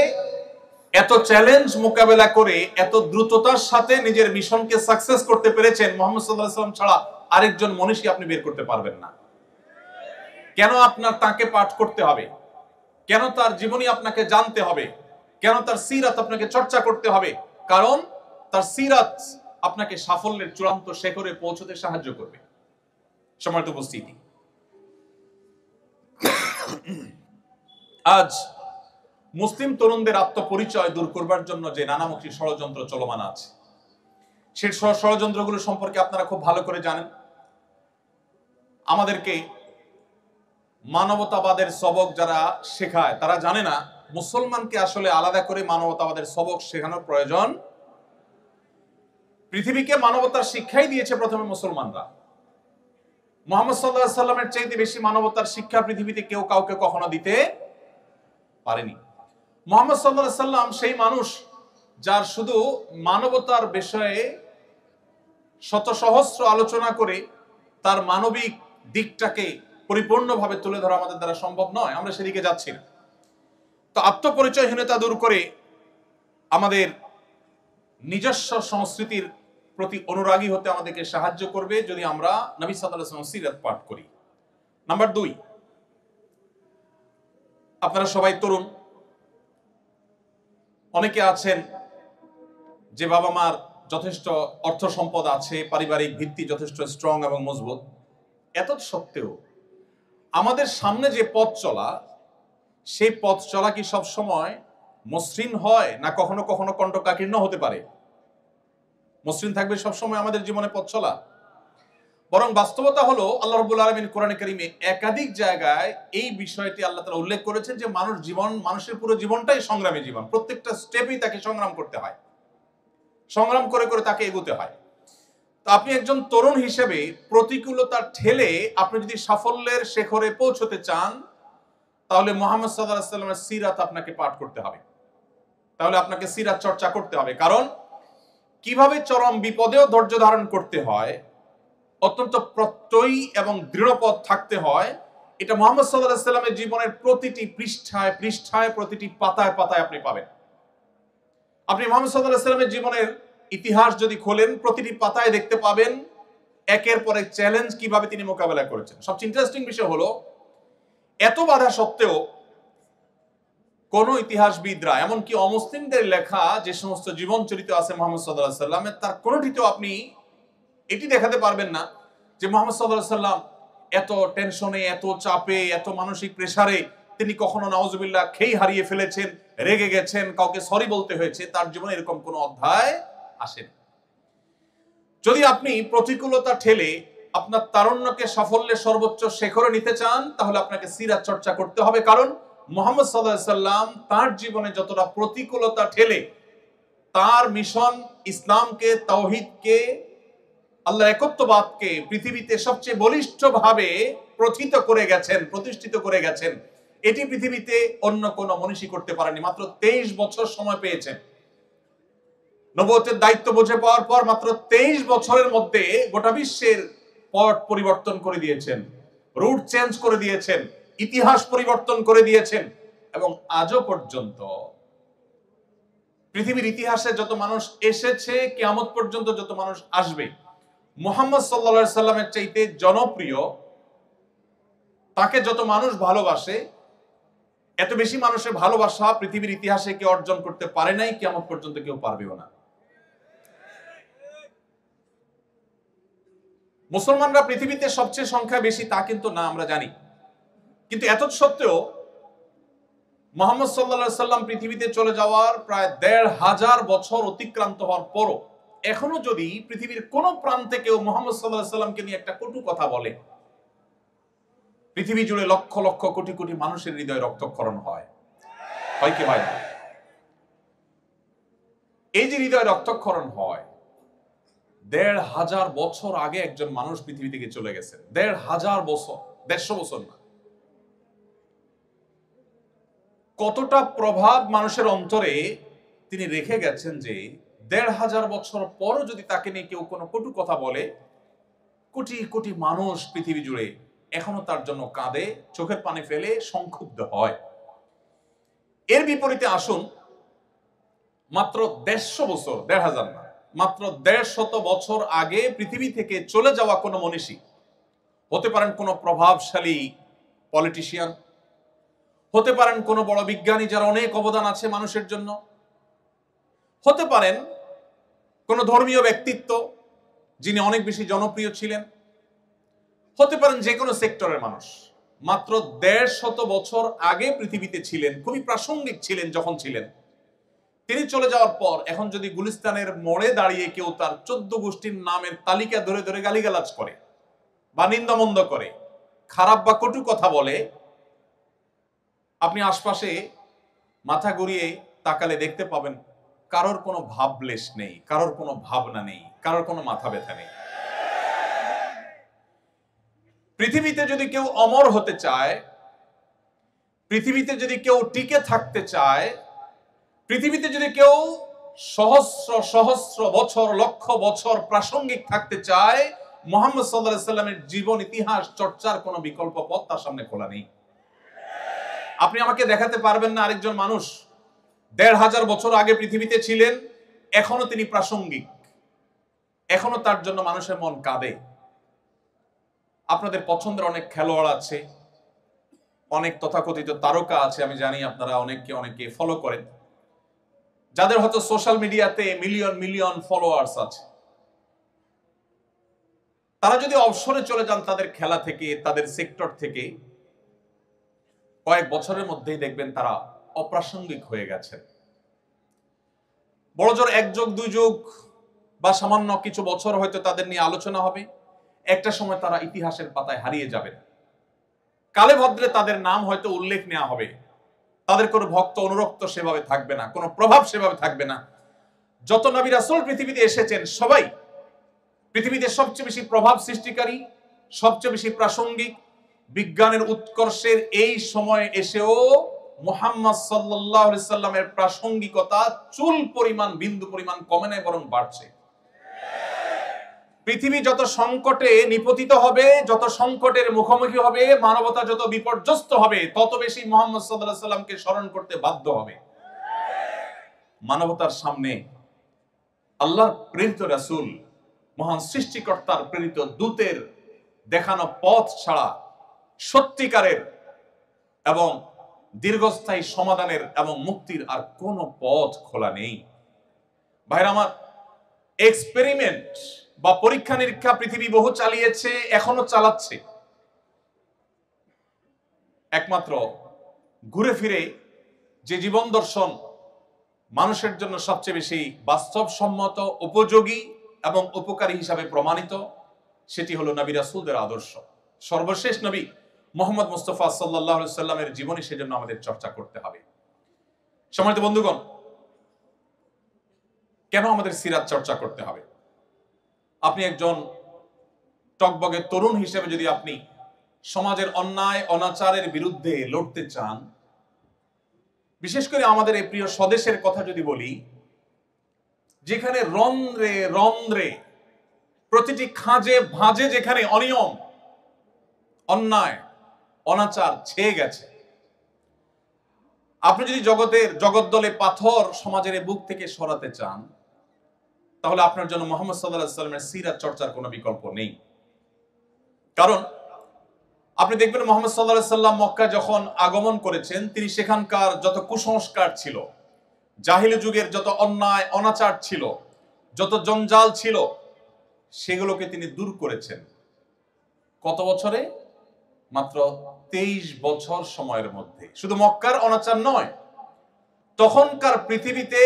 এত চ্যালেঞ্জ মোকাবেলা করে এত দ্রুততার সাথে নিজের মিশনকে সাকসেস করতে পেরেছেন মুহাম্মদ সাল্লাল্লাহু আলাইহি ওয়াসাল্লাম ছাড়া আরেকজন মনীষী আপনি বের করতে পারবেন না। কেন আপনার তাকে পাঠ করতে হবে? কেন তার জীবনী আপনাকে জানতে হবে? কেন তার সিরাত আপনাকে চর্চা করতে হবে? কারণ তার সিরাত আপনাকে সাফল্যের চূড়ান্ত শিখরে পৌঁছতে সাহায্য করবে। সম্মানিত উপস্থিতি, আজ মুসলিম তরুণদের আত্মপরিচয় দূর করবার জন্য যে নানামুখী ষড়যন্ত্র চলমান আছে, সেই ষড়যন্ত্রগুলো সম্পর্কে আপনারা খুব ভালো করে জানেন। আমাদেরকে মানবতাবাদের সবক যারা শেখায় তারা জানে না মুসলমানকে আসলে আলাদা করে মানবতাবাদের সবক শেখানোর প্রয়োজন। পৃথিবীকে মানবতার শিক্ষাই দিয়েছে প্রথমে মুসলমানরা। মুহাম্মদ সাল্লাল্লাহু আলাইহি সাল্লামের চাইতে বেশি মানবতার শিক্ষা পৃথিবীতে কেউ কাউকে কখনো দিতে পারেনি। মুহাম্মদ সাল্লাল্লাহু আলাইহি সাল্লাম সেই মানুষ যার শুধু মানবতার বিষয়ে শত সহস্র আলোচনা করে তার মানবিক দিকটাকে পরিপূর্ণভাবে তুলে ধরা আমাদের দ্বারা সম্ভব নয়, আমরা সেদিকে যাচ্ছি না। তো আত্মপরিচয়হীনতা দূর করে আমাদের নিজস্ব সংস্কৃতির প্রতি অনুরাগী হতে আমাদেরকে সাহায্য করবে যদি আমরা নবী সাল্লাল্লাহু আলাইহি ওয়াসাল্লাম সিরাত পাঠ করি। নাম্বার 2, আপনারা সবাই তরুণ, অনেকে আছেন যে বাবা মার যথেষ্ট অর্থ সম্পদ আছে, পারিবারিক ভিত্তি যথেষ্ট স্ট্রং এবং মজবুত। এত সত্ত্বেও আমাদের সামনে যে পথ চলা, সেই পথ চলা কি সব সময় মসৃণ হয়, না কখনো কখনো কণ্টকাকীর্ণ হতে পারে? মসৃণ থাকবে সবসময় আমাদের জীবনে পথ চলা? বরং বাস্তবতা হলো আল্লাহ রাব্বুল আলামিন কোরআনে কারীমে একাধিক জায়গায় এই বিষয়টি আল্লাহ তাআলা উল্লেখ করেছেন যে মানুষের পুরো জীবনটাই সংগ্রামী জীবন। প্রত্যেকটা স্টেপেই তাকে সংগ্রাম করতে হয়, সংগ্রাম করে করে তাকে এগোতে হয়। তো আপনি একজন তরুণ হিসেবে প্রতিকূলতা ঠেলে আপনি যদি সাফল্যের শিখরে পৌঁছতে চান, তাহলে মুহাম্মদ সাল্লাল্লাহু আলাইহি ওয়াসাল্লামের সিরাত আপনাকে পাঠ করতে হবে, তাহলে আপনাকে সিরাত চর্চা করতে হবে। কারণ কিভাবে চরম বিপদেও ধৈর্য ধারণ করতে হয়, অত্যন্ত প্রত্যয়ী এবং দৃঢ়পদ থাকতে হয়, এটা মুহাম্মদ সাল্লাল্লাহু আলাইহি ওয়াসাল্লামের জীবনের প্রতিটি পৃষ্ঠায় পৃষ্ঠায়, প্রতিটি পাতায় পাতায় আপনি পাবেন। আপনি মুহাম্মদ সাল্লাল্লাহু আলাইহি ওয়াসাল্লামের জীবনের ইতিহাস যদি খোলেন, প্রতিটি পাতায় দেখতে পাবেন একের পর এক চ্যালেঞ্জ কিভাবে তিনি মোকাবেলা করেছেন। সবচেয়ে ইন্টারেস্টিং বিষয় হলো, এত বাধা সত্ত্বেও কোন ইতিহাসবিদরা, এমনকি অমুসলিমদের লেখা যে সমস্ত জীবন চরিত্র আছে মুহাম্মদ সাল্লাল্লাহু আলাইহি ওয়াসাল্লামের, তার কোনটিতেও আপনি এটি দেখাতে পারবেন না যে মুহাম্মদ সাল্লাল্লাহু আলাইহি ওয়াসাল্লাম এত টেনশনে, এত চাপে, এত মানসিক প্রেসারে তিনি কখনো নাউজুবিল্লাহ খেই হারিয়ে ফেলেছেন, রেগে গেছেন, কাউকে সরি বলতে হয়েছে। তার জীবনে এরকম কোনো অধ্যায় আসেনি। যদি আপনি প্রতিকূলতা ঠেলে আপনার তারুণ্যকে সাফল্যের সর্বোচ্চ শিখরে নিতে চান, তাহলে আপনাকে সিরাত চর্চা করতে হবে। কারণ মুহাম্মদ সাল্লাল্লাহু আলাইহি ওয়াসাল্লাম তার জীবনে যতটা প্রতিকূলতা ঠেলে তার মিশন ইসলামকে, তাওহীদকে, আল্লাহর একত্ববাদকে পৃথিবীতে সবচেয়ে বলিষ্ঠভাবে প্রতিষ্ঠিত করে গেছেন, এটি পৃথিবীতে অন্য কোন মনীষী করতে পারেনি। মাত্র 23 বছর সময় পেয়েছেন। নবুয়তের দায়িত্ব বুঝে পাওয়ার পর মাত্র 23 বছরের মধ্যে গোটা বিশ্বের পট পরিবর্তন করে দিয়েছেন, রুট চেঞ্জ করে দিয়েছেন, ইতিহাস পরিবর্তন করে দিয়েছেন। এবং আজও পর্যন্ত পৃথিবীর ইতিহাসে যত মানুষ এসেছে, কিয়ামত পর্যন্ত যত মানুষ আসবে, মুহাম্মদ সাল্লাল্লাহু আলাইহি সাল্লামের চাইতে জনপ্রিয়, তাকে যত মানুষ ভালোবাসে, এত বেশি মানুষের ভালোবাসা পৃথিবীর ইতিহাসে কেউ অর্জন করতে পারে নাই, কিয়ামত পর্যন্ত কেউ পারবেও না। মুসলমানরা পৃথিবীতে সবচেয়ে সংখ্যা বেশি তা কিন্তু না, আমরা জানি। কিন্তু এত সত্ত্বেও মুহাম্মদ সাল্লাল্লাহু আলাইহি সাল্লাম পৃথিবীতে চলে যাওয়ার প্রায় ১৫০০ বছর অতিক্রান্ত হওয়ার পরও এখনো যদি পৃথিবীর কোন প্রান্তে কেউ মুহাম্মদ সাল্লাল্লাহু আলাইহি সাল্লামকে নিয়ে একটা কটু কথা বলে, পৃথিবী জুড়ে লক্ষ লক্ষ কোটি কোটি মানুষের হৃদয়ে রক্তক্ষরণ হয় কি হয় না? এই যে হৃদয়ে রক্তক্ষরণ হয়, ১৫০০ বছর আগে একজন মানুষ পৃথিবী থেকে চলে গেছেন। ১৫০০ বছর, ১৫০ বছর না। কতটা প্রভাব মানুষের অন্তরে তিনি রেখে গেছেন যে ১৫০০ বছর পরও যদি তাকে নিয়ে কেউ কোনো কটু কথা বলে, কোটি কোটি মানুষ পৃথিবী জুড়ে এখনো তার জন্য কাঁদে, চোখের পানি ফেলে, সংক্ষুব্ধ হয়। এর বিপরীতে আসুন, মাত্র ১৫০ বছর, ১৫০০ না, মাত্র ১৫০ বছর আগে পৃথিবী থেকে চলে যাওয়া কোনো মনীষী, হতে পারেন কোনো প্রভাবশালী পলিটিশিয়ান, হতে পারেন কোনো বড় বিজ্ঞানী যার অনেক অবদান আছে মানুষের জন্য, হতে পারেন কোনো ধর্মীয় ব্যক্তিত্ব যিনি অনেক বেশি জনপ্রিয় ছিলেন, হতে পারেন যে কোনো সেক্টরের মানুষ। মাত্র ১৫০ বছর আগে পৃথিবীতে ছিলেন, খুবই প্রাসঙ্গিক ছিলেন যখন ছিলেন। তিনি চলে যাওয়ার পর এখন যদি গুলিস্তানের মোড়ে দাঁড়িয়ে কেউ তার ১৪ গোষ্ঠীর নামের তালিকা ধরে ধরে গালিগালাজ করে বা নিন্দামন্দ করে, খারাপ বা কটু কথা বলে, আপনি আশপাশে মাথা ঘুরিয়ে তাকালে দেখতে পাবেন কারোর কোনো ভাবলেশ নেই, কারোর কোনো ভাবনা নেই, কারোর কোনো মাথা ব্যথা নেই। পৃথিবীতে যদি কেউ অমর হতে চায়, পৃথিবীতে যদি কেউ টিকে থাকতে চায়, পৃথিবীতে যদি কেউ সহস্র সহস্র বছর, লক্ষ বছর প্রাসঙ্গিক থাকতে চায়, মুহাম্মদ সাল্লাল্লাহু আলাইহি সাল্লামের জীবন ইতিহাস চর্চার কোনো বিকল্প পথ তার সামনে খোলা নেই। আপনি আমাকে দেখাতে পারবেন না আরেকজন মানুষ ১৫০০ বছর আগে পৃথিবীতে ছিলেন, এখনো তিনি প্রাসঙ্গিক, এখনো তার জন্য মানুষের মন কাঁদে। আপনাদের পছন্দের অনেক খেলোয়াড় আছে, অনেক তথাকথিত তারকা আছে, আমি জানি আপনারা অনেকে ফলো করেন, যাদের হয়তো সোশ্যাল মিডিয়াতে মিলিয়ন মিলিয়ন ফলোয়ার্স আছে। তারা যদি অবসরে চলে যান তাদের খেলা থেকে, তাদের সেক্টর থেকে, কয়েক বছরের মধ্যেই দেখবেন তারা অপ্রাসঙ্গিক হয়ে গেছেন। বড়জোর 1 যুগ 2 যুগ বা সামান্য কিছু বছর হয়তো তাদের নিয়ে আলোচনা হবে, একটা সময় তারা ইতিহাসের পাতায় হারিয়ে যাবেন। কালে ভদ্রে তাদের নাম হয়তো উল্লেখ নেওয়া হবে, তাদের কোনো ভক্ত অনুরক্ত সেভাবে থাকবে না, কোনো প্রভাব সেভাবে থাকবে না। যত নবী রাসূল পৃথিবীতে এসেছেন সবাই পৃথিবীতে সবচেয়ে বেশি প্রভাব সৃষ্টিকারী, সবচেয়ে বেশি প্রাসঙ্গিক। বিজ্ঞানের উৎকর্ষের এই সময় এসেও মুহাম্মদ সাল্লাল্লাহু আলাইহি সাল্লামের প্রাসঙ্গিকতা চুল পরিমাণ, বিন্দু পরিমাণ কমে নাই, বরং বাড়ছে। পৃথিবী যত সংকটে নিপতিত হবে, যত সংকটের মুখোমুখি হবে, মানবতা যত বিপর্যস্ত হবে, তত বেশি মুহাম্মদ সাল্লাল্লাহু আলাইহি সাল্লামকে স্মরণ করতে বাধ্য হবে। মানবতার সামনে আল্লাহর প্রেরিত রাসূল, মহান সৃষ্টিকর্তার প্রেরিত দূতের দেখানো পথ ছাড়া সত্যিকারের এবং দীর্ঘস্থায়ী সমাধানের এবং মুক্তির আর কোনো পথ খোলা নেই। ভাইরা আমার, এক্সপেরিমেন্ট বা পরীক্ষা নিরীক্ষা পৃথিবী বহু চালিয়েছে, এখনো চালাচ্ছে। একমাত্র ঘুরে ফিরে যে জীবন দর্শন মানুষের জন্য সবচেয়ে বেশি বাস্তবসম্মত, উপযোগী এবং উপকারী হিসাবে প্রমাণিত, সেটি হলো নবী রাসূলদের আদর্শ। সর্বশেষ নবী মুহাম্মদ মুস্তাফা সাল্লাল্লাহু আলাইহি সাল্লামের জীবনী সেজন্য আমাদের চর্চা করতে হবে। সম্মানিত বন্ধুগণ, কেন আমাদের সিরাত চর্চা করতে হবে? আপনি একজন টকবগে তরুণ হিসেবে যদি আপনি সমাজের অন্যায় অনাচারের বিরুদ্ধে লড়তে চান, বিশেষ করে আমাদের এই প্রিয় স্বদেশের কথা যদি বলি, যেখানে রন্ধ্রে রন্ধ্রে, প্রতিটি খাঁজে ভাঁজে যেখানে অনিয়ম, অন্যায়, অনাচার ছেয়ে গেছে, আপনি যদি জগদ্দলে পাথর সমাজের বুক থেকে সরাতে চান, তাহলে আপনার জন্য মুহাম্মদ সাল্লাল্লাহু আলাইহি ওয়াসাল্লামের সিরাত চর্চার কোনো বিকল্প নেই। কারণ আপনি দেখবেন মুহাম্মদ সাল্লাল্লাহু আলাইহি ওয়াসাল্লাম মক্কা যখন আগমন করেছেন, তিনি সেখানকার যত কুসংস্কার ছিল, জাহিলি যুগের যত অন্যায় অনাচার ছিল, যত জঞ্জাল ছিল, সেগুলোকে তিনি দূর করেছেন। কত বছরে? মাত্র 23 বছর সময়ের মধ্যে। শুধু মক্কার অনাচার নয়, তখনকার পৃথিবীতে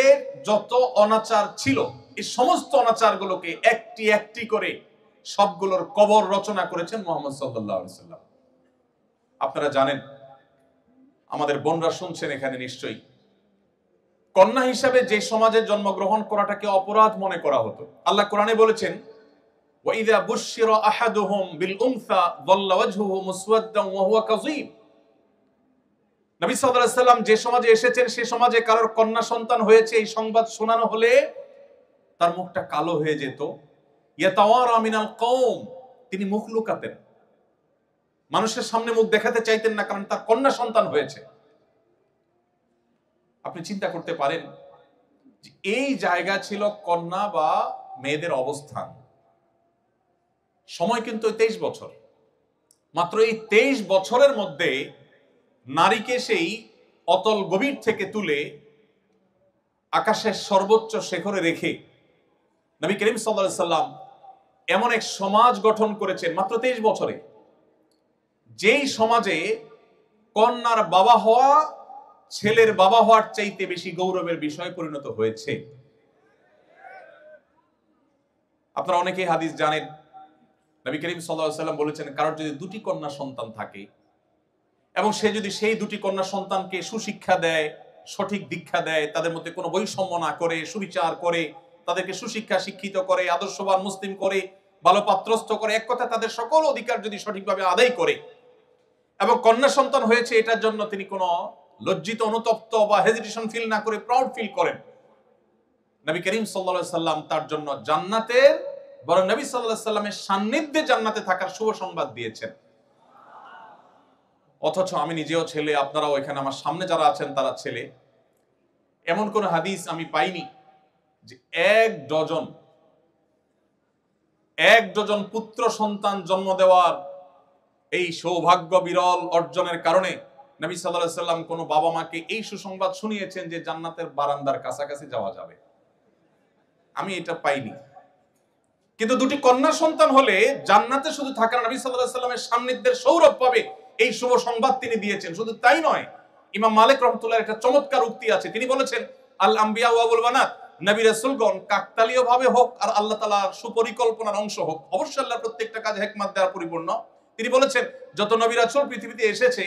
যত অনাচার ছিল, এই সমস্ত অনাচারগুলোকে একটি একটি করে সবগুলোর কবর রচনা করেছেন মুহাম্মদ সাল্লাল্লাহু আলাইহি ওয়াসাল্লাম। আপনারা জানেন, আমাদের বোনরা শুনছেন এখানে নিশ্চয়ই, কন্যা হিসাবে যে সমাজে জন্মগ্রহণ করাটাকে অপরাধ মনে করা হতো। আল্লাহ কোরআনে বলেছেন, وَإِذَا بُشِّرَ أَحَدُهُمْ بِالْأُنثَى ظَلَّ وَجْهُهُ مُسْوَدًّا وَهُوَ كَظِيمٌ। নবী সাল্লাল্লাহু আলাইহি ওয়াসাল্লাম যে সমাজে এসেছেন, সে সমাজে কারোর কন্যা সন্তান হয়েছে এই সংবাদ শোনানো হলে তার মুখটা কালো হয়ে যেত। ইয়াতাওয়ারা মিনাল কওম, তিনি মুখ লুকাতেন, মানুষের সামনে মুখ দেখাতে চাইতেন না, কারণ তার কন্যা সন্তান হয়েছে। আপনি চিন্তা করতে পারেন যে এই জায়গা ছিল কন্যা বা মেয়েদের অবস্থান। সময় কিন্তু 23 বছর। মাত্র এই 23 বছরের মধ্যে নারীকে সেই অতল গভীর থেকে তুলে আকাশের সর্বোচ্চ শিখরে রেখে নবী করিম সাল্লাল্লাহু আলাইহি সাল্লাম এমন এক সমাজ গঠন করেছেন মাত্র 23 বছরে, যেই সমাজে কন্যার বাবা হওয়া ছেলের বাবা হওয়ার চাইতে বেশি গৌরবের বিষয় পরিণত হয়েছে। আপনারা অনেকেই হাদিস জানেন, নবী করিম সাল্লাল্লাহু আলাইহি সাল্লাম বলেছেন, কারোর যদি 2টি কন্যা সন্তান থাকে এবং সে যদি সেই 2টি কন্যা সন্তানকে সুশিক্ষা দেয়, সঠিক দীক্ষা দেয়, তাদের মধ্যে কোনো বৈষম্য না করে, সুবিচার করে, তাদেরকে সুশিক্ষা শিক্ষিত করে, আদর্শবান মুসলিম করে, ভালো পাত্রস্থ করে, এক কথা তাদের সকল অধিকার যদি সঠিকভাবে আদায় করে, এবং কন্যা সন্তান হয়েছে এটার জন্য তিনি কোনো লজ্জিত, অনুতপ্ত বা হেজিটেশন ফিল না করে প্রাউড ফিল করেন, নবী করিম সাল্লাল্লাহু আলাইহি সাল্লাম তার জন্য জান্নাতের, বরং নবী সাল্লাল্লাহু আলাইহি সাল্লামের সান্নিধ্যে জান্নাতে থাকার শুভ সংবাদ দিয়েছেন। অথচ আমি নিজেও ছেলে, আপনারাও এখানে আমার সামনে যারা আছেন তারা ছেলে। এমন কোন হাদিস আমি পাইনি যে এক ডজন পুত্র সন্তান জন্ম দেওয়ার এই সৌভাগ্য বিরল অর্জনের কারণে নবী সাল্লাল্লাহু আলাইহি সাল্লাম কোনো বাবা মাকে এই সুসংবাদ শুনিয়েছেন যে জান্নাতের বারান্দার কাছাকাছি যাওয়া যাবে? আমি এটা পাইনি। কিন্তু দুটি কন্যা সন্তান হলে জান্নাতে শুধু থাকা নবী সাল্লাল্লাহু আলাইহি সাল্লামের সান্নিধ্যের সৌরভ পাবে, এই শুভ সংবাদ তিনি দিয়েছেন। শুধু তাই নয়, ইমাম মালিক রাহমাতুল্লাহ একটা চমৎকার উক্তি আছে, তিনি বলেছেন আল আম্বিয়া ওয়া আবুল বানাত, নবী রাসূলগণ কাকতালীয় ভাবে হোক আর আল্লাহ তাআলার সুপরিকল্পনার অংশ হোক, অবশ্যই আল্লাহর প্রত্যেকটা কাজে হিকমত দ্বারা পরিপূর্ণ। তিনি বলেছেন যত নবী রাসূল পৃথিবীতে এসেছে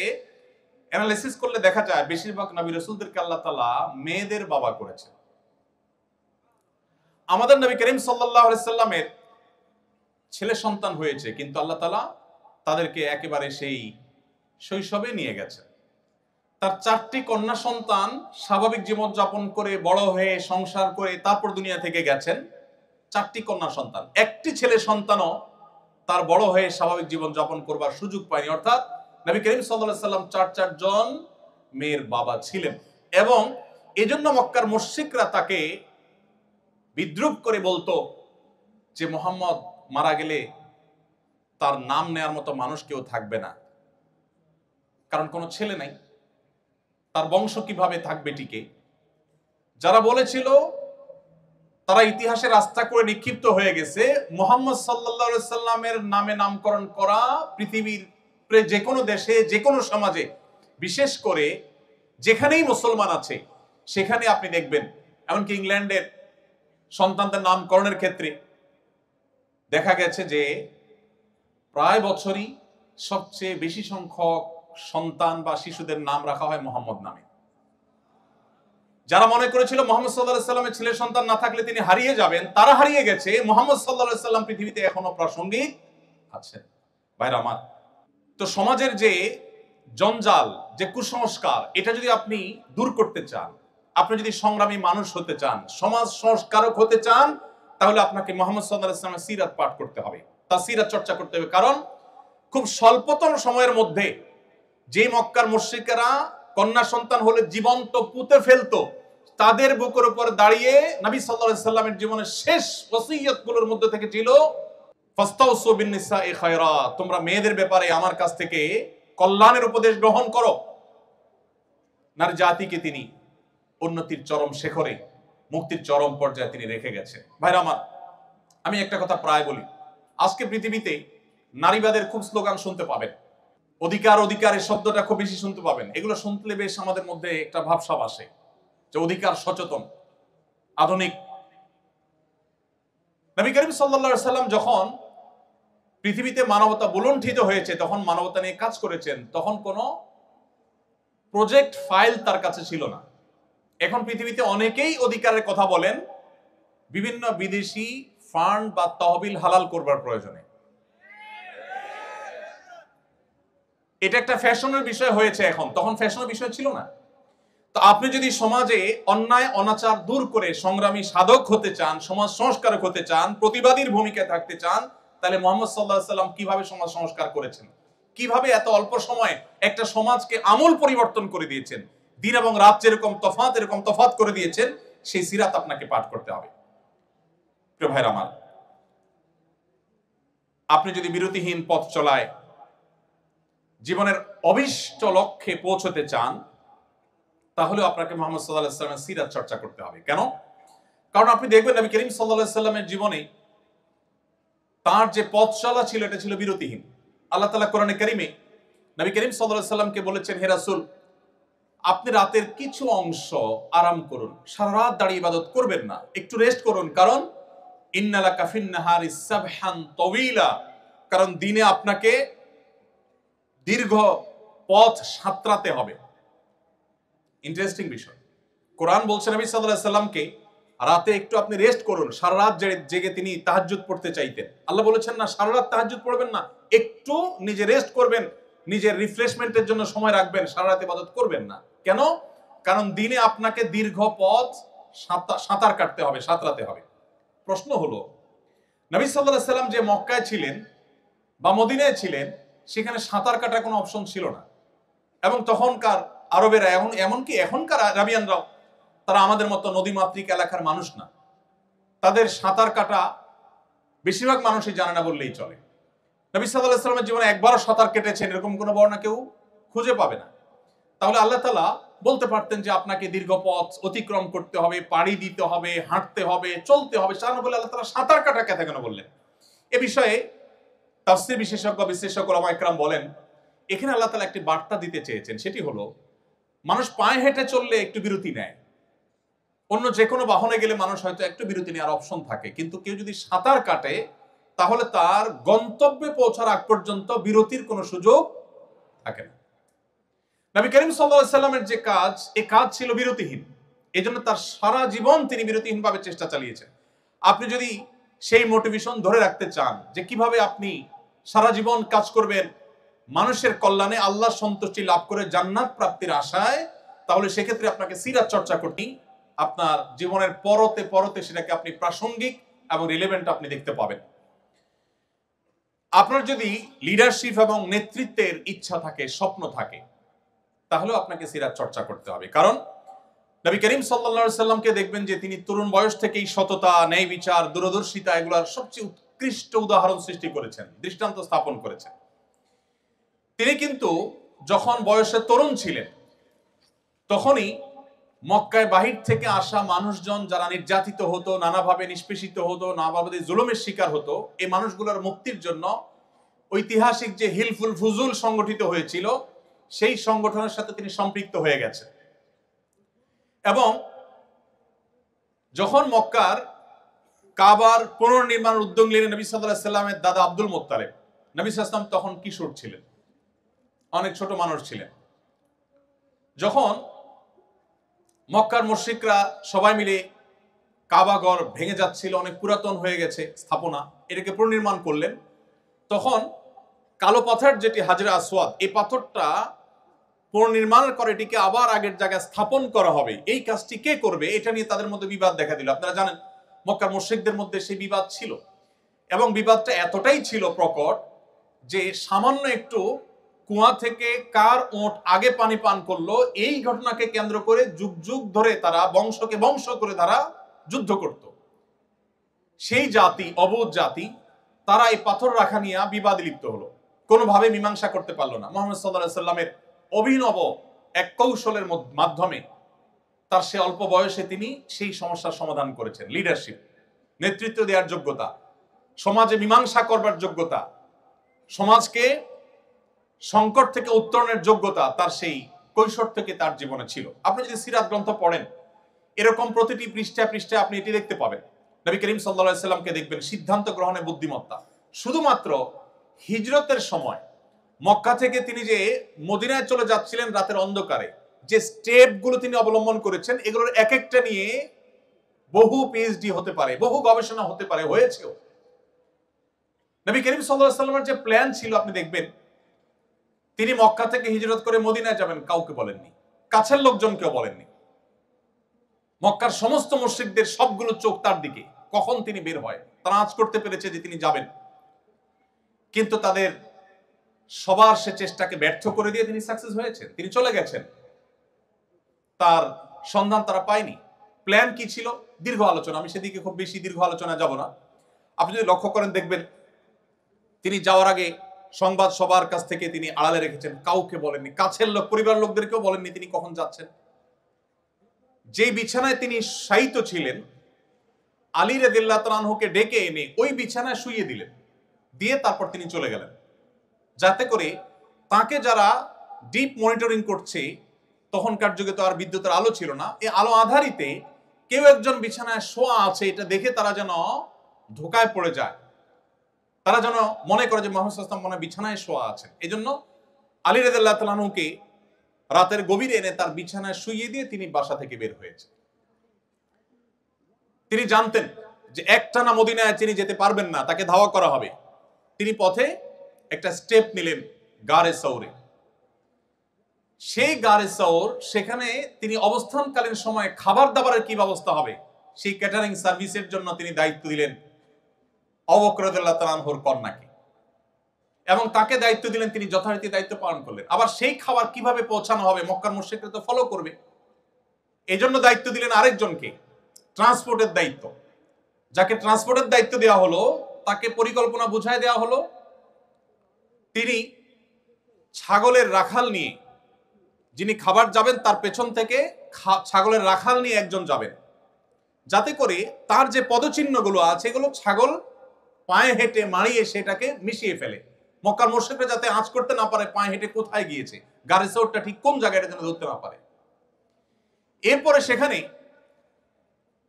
অ্যানালাইসিস করলে দেখা যায় বেশিরভাগ নবী রাসূলদেরকে আল্লাহ তাআলা মেয়েদের বাবা করেছেন। আমাদের নবী করিম সাল্লাল্লাহু আলাইহি সাল্লামের ছেলে সন্তান হয়েছে, কিন্তু আল্লাহ তাআলা তাদেরকে একেবারে সেই শৈশবে নিয়ে গেছেন। তার 4টি কন্যা সন্তান স্বাভাবিক জীবন যাপন করে বড় হয়ে সংসার করে তারপর দুনিয়া থেকে গেছেন। 4টি কন্যা সন্তান, একটি ছেলে সন্তানও তার বড় হয়ে স্বাভাবিক জীবন যাপন করবার সুযোগ পায়নি। অর্থাৎ নবী করিম সাল্লাল্লাহু আলাইহি সাল্লাম 4 জন মেয়ের বাবা ছিলেন, এবং এজন্য মক্কার মুশরিকরা তাকে বিদ্রূপ করে বলতো যে মুহাম্মদ মারা গেলে তার নাম নেয়ার মতো মানুষ কেউ থাকবে না, কারণ কোনো ছেলে নাই, তার বংশ কিভাবে থাকবে টিকে। যারা বলেছিল তারা ইতিহাসে রাস্তা করে নিক্ষিপ্ত হয়ে গেছে। মুহাম্মদ সাল্লাল্লাহু আলাইহি সাল্লামের নামে নামকরণ করা পৃথিবীর যে কোনো দেশে, যে কোনো সমাজে, বিশেষ করে যেখানেই মুসলমান আছে সেখানে আপনি দেখবেন, এমনকি ইংল্যান্ডের সন্তানদের নামকরণের ক্ষেত্রে দেখা গেছে যে প্রায় বছরই সবচেয়ে বেশি সংখ্যক সন্তান বা শিশুদের নাম রাখা হয় মোহাম্মদ নামে। যারা মনে করেছিল মুহাম্মদ সাল্লাল্লাহু আলাইহি সাল্লামের ছেলে সন্তান না থাকলে তিনি হারিয়ে যাবেন, তারা হারিয়ে গেছে। মুহাম্মদ সাল্লাল্লাহু আলাইহি সাল্লাম পৃথিবীতে এখনো প্রাসঙ্গিক আছেন। ভাইরা আমার, তো সমাজের যে জঞ্জাল, যে কুসংস্কার, এটা যদি আপনি দূর করতে চান, আপনি যদি সংগ্রামী মানুষ হতে চান, সমাজ সংস্কারক হতে চান, তাহলে আপনাকে মুহাম্মদ সাল্লাল্লাহু আলাইহি সাল্লামের সিরাত পাঠ করতে হবে, তার সিরাত চর্চা করতে হবে। কারণ খুব স্বল্পতম সময়ের মধ্যে যে মক্কার মুশরিকেরা কন্যা সন্তান হলে জীবন্ত পুঁতে ফেলতো, তাদের বুকের উপর দাঁড়িয়ে নবী সাল্লাল্লাহু আলাইহি সাল্লামের জীবনের শেষ ওসিয়তগুলোর মধ্যে থেকে ছিল ফাস্তাউসু বিন-নিসাই খায়রা, তোমরা মেয়েদের ব্যাপারে আমার কাছ থেকে কল্যাণের উপদেশ গ্রহণ করো। নারী জাতিকে তিনি উন্নতির চরম শিখরে, মুক্তির চরম পর্যায়ে তিনি রেখে গেছে। ভাইরা আমার, আমি একটা কথা প্রায় বলি, আজকে পৃথিবীতে নারীবাদের খুব স্লোগান শুনতে পাবেন, অধিকার অধিকার এই শব্দটা খুব বেশি শুনতে পাবেন। এগুলো শুনলে বেশ আমাদের মধ্যে একটা ভাবসাব আসে যে অধিকার সচেতন, আধুনিক। নবী করিম সাল্লাল্লাহু আলাইহি সাল্লাম যখন পৃথিবীতে মানবতা বুলুণ্ঠিত হয়েছে, তখন মানবতা নিয়ে কাজ করেছেন, তখন কোনো প্রজেক্ট ফাইল তার কাছে ছিল না। এখন পৃথিবীতে অনেকেই অধিকারের কথা বলেন বিভিন্ন বিদেশি ফান্ড বা তহবিল হালাল করবার প্রয়োজনে। এটা একটা ফ্যাশনের বিষয় হয়েছে এখন, তখন ফ্যাশনের বিষয় ছিল না। তো আপনি যদি সমাজে অন্যায় অনাচার দূর করে সংগ্রামী সাধক হতে চান, সমাজ সংস্কারক হতে চান, প্রতিবাদীর ভূমিকায় থাকতে চান, তাহলে মুহাম্মদ সাল্লাল্লাহু আলাইহি সাল্লাম কিভাবে সমাজ সংস্কার করেছেন, কিভাবে এত অল্প সময়ে একটা সমাজকে আমূল পরিবর্তন করে দিয়েছেন, দিন এবং রাত যেরকম তফাৎ এরকম তফাৎ করে দিয়েছেন, সেই সিরাত আপনাকে পাঠ করতে হবে। প্রিয় ভাইরা আমার, আপনি যদি বিরতিহীন পথ চলায় জীবনের অভিষ্ট লক্ষ্যে পৌঁছতে চান, তাহলে আপনাকে মুহাম্মদ সাল্লাল্লাহু আলাইহি সাল্লামের সিরাত চর্চা করতে হবে। কেন? কারণ আপনি দেখবেন নবী করিম সাল্লাল্লাহু আলাইহি সাল্লামের জীবনে তার যে পথ চলা ছিল, এটা ছিল বিরতিহীন। আল্লাহ তাআলা কোরআনে কারীমে নবী করিম সাল্লাল্লাহু আলাইহি সাল্লামকে বলেছেন, হে রাসূল, আপনি রাতের কিছু অংশ আরাম করুন, সারা রাত দাঁড়িয়ে ইবাদত করবেন না, একটু রেস্ট করুন। কারণ ইন্নালাকা ফিন-নাহারি সাবহান তাওয়ীলা, কারণ দিনে আপনাকে দীর্ঘ পথ সাঁতরাতে হবে। ইন্টারেস্টিং বিষয়, কোরআন বলছে নবী সাল্লাল্লাহু আলাইহি সাল্লামকে রাতে একটু আপনি রেস্ট করুন। সারা রাত জেগে তিনি তাহাজ্জুদ পড়তে চাইতেন। আল্লাহ বলেছেন না সারা রাত তাহাজ্জুদ পড়বেন না, একটু নিজে রেস্ট করবেন, নিজের রিফ্রেশমেন্টের জন্য সময় রাখবেন, সারা রাত ইবাদত করবেন না। কেন? কারণ দিনে আপনাকে দীর্ঘ পথ সাঁতার কাটতে হবে, সাঁতরাতে হবে। প্রশ্ন হলো, নবী সাল্লাল্লাহু আলাইহি সাল্লাম যে মক্কায় ছিলেন বা মদিনায় ছিলেন, সেখানে সাঁতার কাটার কোনো অপশন ছিল না। এবং তখনকার আরবেরা, এমনকি এখনকার আরাবিয়ানরাও, তারা আমাদের মতো নদীমাতৃক এলাকার মানুষ না। তাদের সাঁতার কাটা বেশিরভাগ মানুষই জানে না বললেই চলে। নবী সাল্লাল্লাহু আলাইহি সাল্লামের জীবনে একবারও সাঁতার কেটেছেন এরকম কোনো বর্ণনা কেউ খুঁজে পাবে না। তাহলে আল্লাহ তাআলা বলতে পারতেন যে আপনাকে দীর্ঘ পথ অতিক্রম করতে হবে, পাড়ি দিতে হবে, হাঁটতে হবে, চলতে হবে, তা না বলে আল্লাহ তাআলা সাঁতার কাটার কথা কেন বললেন? এ বিষয়ে তাফসীর বিশেষজ্ঞ বিশ্লেষক ওলামা ইকরাম বলেন, এখানে আল্লাহ তাআলা একটি বার্তা দিতে চেয়েছেন। সেটি হলো, মানুষ পায়ে হেঁটে চললে একটু বিরতি নেয়, অন্য যে কোনো বাহনে গেলে মানুষ হয়তো একটু বিরতি নেওয়ার অপশন থাকে, কিন্তু কেউ যদি সাঁতার কাটে তাহলে তার গন্তব্যে পৌঁছার আগ পর্যন্ত বিরতির কোনো সুযোগ থাকে না। নবী করিম সাল্লাল্লাহু আলাইহি সাল্লামের যে কাজ, এই কাজ ছিল বিরতিহীন। এজন্য তার সারা জীবন তিনি বিরতিহীনভাবে চেষ্টা চালিয়েছেন। আপনি যদি সেই মোটিভেশন ধরে রাখতে চান যে কিভাবে আপনি সারা জীবন কাজ করবেন মানুষের কল্যাণে, আল্লাহর সন্তুষ্টি লাভ করে জান্নাত প্রাপ্তির আশায়, তাহলে সেক্ষেত্রে আপনাকে সিরাত চর্চা করতেই আপনার জীবনের পরতে পরতে সেটাকে আপনি প্রাসঙ্গিক এবং রিলেভেন্ট আপনি দেখতে পাবেন। আপনার যদি লিডারশিপ এবং নেতৃত্বের ইচ্ছা থাকে, স্বপ্ন থাকে, তাহলেও আপনাকে সিরাত চর্চা করতে হবে। কারণ নবী করিম সাল্লাল্লাহু আলাইহি সাল্লামকে দেখবেন যে তিনি তরুণ বয়স থেকেই সততা, ন্যায় বিচার, দূরদর্শিতা এগুলোর সবচেয়ে উৎকৃষ্ট উদাহরণ সৃষ্টি করেছেন, দৃষ্টান্ত স্থাপন করেছেন। তিনি কিন্তু যখন বয়সে তরুণ ছিলেন তখনই মক্কায় বাহির থেকে আসা মানুষজন যারা নির্যাতিত হতো, নানাভাবে নিষ্পেষিত হতো, নানাভাবে জুলুমের শিকার হতো, এই মানুষগুলোর মুক্তির জন্য ঐতিহাসিক যে হিলফুল ফুজুল সংগঠিত হয়েছিল সেই সংগঠনের সাথে তিনি সম্পৃক্ত হয়ে গেছেন। এবং যখন মক্কার কাবার পুনর্নির্মাণের উদ্যোগ নিলেন নবী সাল্লাল্লাহু আলাইহি সাল্লামের দাদা আব্দুল মুত্তালিব, নবী সাল্লাল্লাহু আলাইহি সাল্লাম তখন কিশোর ছিলেন, অনেক ছোট মানুষ ছিলেন। যখন মক্কার মুশরিকরা সবাই মিলে কাবাঘর ভেঙে যাচ্ছিল, অনেক পুরাতন হয়ে গেছে স্থাপনা, এটাকে পুনর্নির্মাণ করলেন, তখন কালো পাথর যেটি হাজরে আসওয়াদ, এই পাথরটা পুনর্নির্মাণের করে এটিকে আবার আগের জায়গায় স্থাপন করা হবে, এই কাজটি কে করবে, এটা নিয়ে তাদের মধ্যে বিবাদ দেখা দিল। আপনারা জানেন মক্কার মুশরিকদের মধ্যে সেই বিবাদ ছিল, এবং বিবাদটা এতটাই ছিল প্রকট যে সামান্য একটু কুয়া থেকে কার ওঁট আগে পানি পান করলো, এই ঘটনাকে কেন্দ্র করে যুগ যুগ ধরে তারা বংশকে বংশ করে তারা যুদ্ধ করত। সেই জাতি, অবোধ জাতি, তারা এই পাথর রাখা নিয়ে বিবাদে লিপ্ত হলো, কোনোভাবে মীমাংসা করতে পারলো না। মুহাম্মদ সাল্লাল্লাহু আলাইহি সাল্লামের অভিনব এক কৌশলের মাধ্যমে তার সে অল্প বয়সে তিনি সেই সমস্যার সমাধান করেছেন। লিডারশিপ, নেতৃত্ব দেওয়ার যোগ্যতা, সমাজে মীমাংসা করবার যোগ্যতা, সমাজকে সংকট থেকে উত্তরণের যোগ্যতা তার সেই কৈশোর থেকে তার জীবনে ছিল। আপনি যদি সিরাত গ্রন্থ পড়েন, এরকম প্রতিটি পৃষ্ঠায় পৃষ্ঠায় আপনি এটি দেখতে পাবেন। নবী করিম সাল্লাল্লাহু আলাইহি সাল্লামকে দেখবেন সিদ্ধান্ত গ্রহণে বুদ্ধিমত্তা। শুধুমাত্র হিজরতের সময় মক্কা থেকে তিনি যে মদিনায় চলে যাচ্ছিলেন রাতের অন্ধকারে, যে স্টেপগুলো তিনি অবলম্বন করেছেন, এগুলোর এক একটা নিয়ে বহু পিএইচডি হতে পারে, বহু গবেষণা হতে পারে, হয়েছেও। নবী করিম সাল্লাল্লাহু আলাইহি সাল্লামের যে প্ল্যান ছিল আপনি দেখবেন, তিনি মক্কা থেকে হিজরত করে মদিনায় যাবেন কাউকে বলেননি, কাছের লোকজনকেও বলেননি। মক্কার সমস্ত মুশরিকদের সবগুলো চোখ তার দিকে, কখন তিনি বের হয় তারা আঁচ করতে পেরেছে যে তিনি যাবেন, কিন্তু তাদের সবার সে চেষ্টাকে ব্যর্থ করে দিয়ে তিনি সাকসেস হয়েছেন, তিনি চলে গেছেন, তার সন্ধান তারা পায়নি। প্ল্যান কি ছিল? দীর্ঘ আলোচনা, আমি সেদিকে খুব বেশি দীর্ঘ আলোচনা যাব না। আপনি যদি লক্ষ্য করেন দেখবেন তিনি যাওয়ার আগে সংবাদ সবার কাছ থেকে তিনি আড়ালে রেখেছেন, কাউকে বলেননি, কাছের লোক পরিবার লোকদেরকেও বলেননি তিনি কখন যাচ্ছেন। যেই বিছানায় তিনি শায়িত ছিলেন, আলী রাদিয়াল্লাহু তাআলা আনহুকে ডেকে এনে ওই বিছানায় শুইয়ে দিলেন, দিয়ে তারপর তিনি চলে গেলেন, যাতে করে তাকে যারা ডিপ মনিটরিং করছে, তখনকার যুগে তো আর বিদ্যুতের আলো ছিল না, এই আলো আধারিতে কেউ একজন বিছানায় শোয়া আছে এটা দেখে তারা যেন ধোকায় পড়ে যায়, তারা যেন মনে করে যে মুহাম্মদ সাল্লাল্লাহু আলাইহি ওয়াসাল্লাম মনে বিছানায় শোয়া আছেন। এই জন্য আলী রাদিয়াল্লাহু তাআলা আনহুকে রাতের গভীরে এনে তার বিছানায় শুইয়ে দিয়ে তিনি বাসা থেকে বের হয়েছে। তিনি জানতেন যে একটানা মদিনায় তিনি যেতে পারবেন না, তাকে ধাওয়া করা হবে। তিনি পথে একটা স্টেপ নিলেন গারে সৌরে। সেই গারে সৌর, সেখানে তিনি অবস্থানকালীন সময়ে খাবার দাবারের কি ব্যবস্থা হবে সেই ক্যাটারিং সার্ভিসের জন্য তিনি দায়িত্ব দিলেন আবু বকর রাদিয়াল্লাহু তাআলা আনহুর কন্যাকে, এবং তাকে দায়িত্ব দিলেন, তিনি যথারীতি দায়িত্ব পালন করলেন। আবার সেই খাবার কিভাবে পৌঁছানো হবে, মক্কার মুশরিকরা তো ফলো করবে, এই জন্য দায়িত্ব দিলেন আরেকজনকে, ট্রান্সপোর্টের দায়িত্ব। যাকে ট্রান্সপোর্টের দায়িত্ব দেওয়া হলো তাকে পরিকল্পনা বুঝায় দেওয়া হলো, তিনি ছাগলের রাখাল নিয়ে যিনি খাবার যাবেন তার পেছন থেকে ছাগলের রাখাল নিয়ে একজন যাবেন, যাতে করে তার যে পদচিহ্নগুলো আছে এগুলো ছাগল পায়ে হেঁটে মারিয়ে সেটাকে মিশিয়ে ফেলে। মক্কার মুশরিকরা যাতে আঁচ করতে না পারে পায়ে হেঁটে কোথায় গিয়েছে, গাড়ি চোরটা ঠিক কোন জায়গায় যেন ধরতে না পারে। এরপরে সেখানে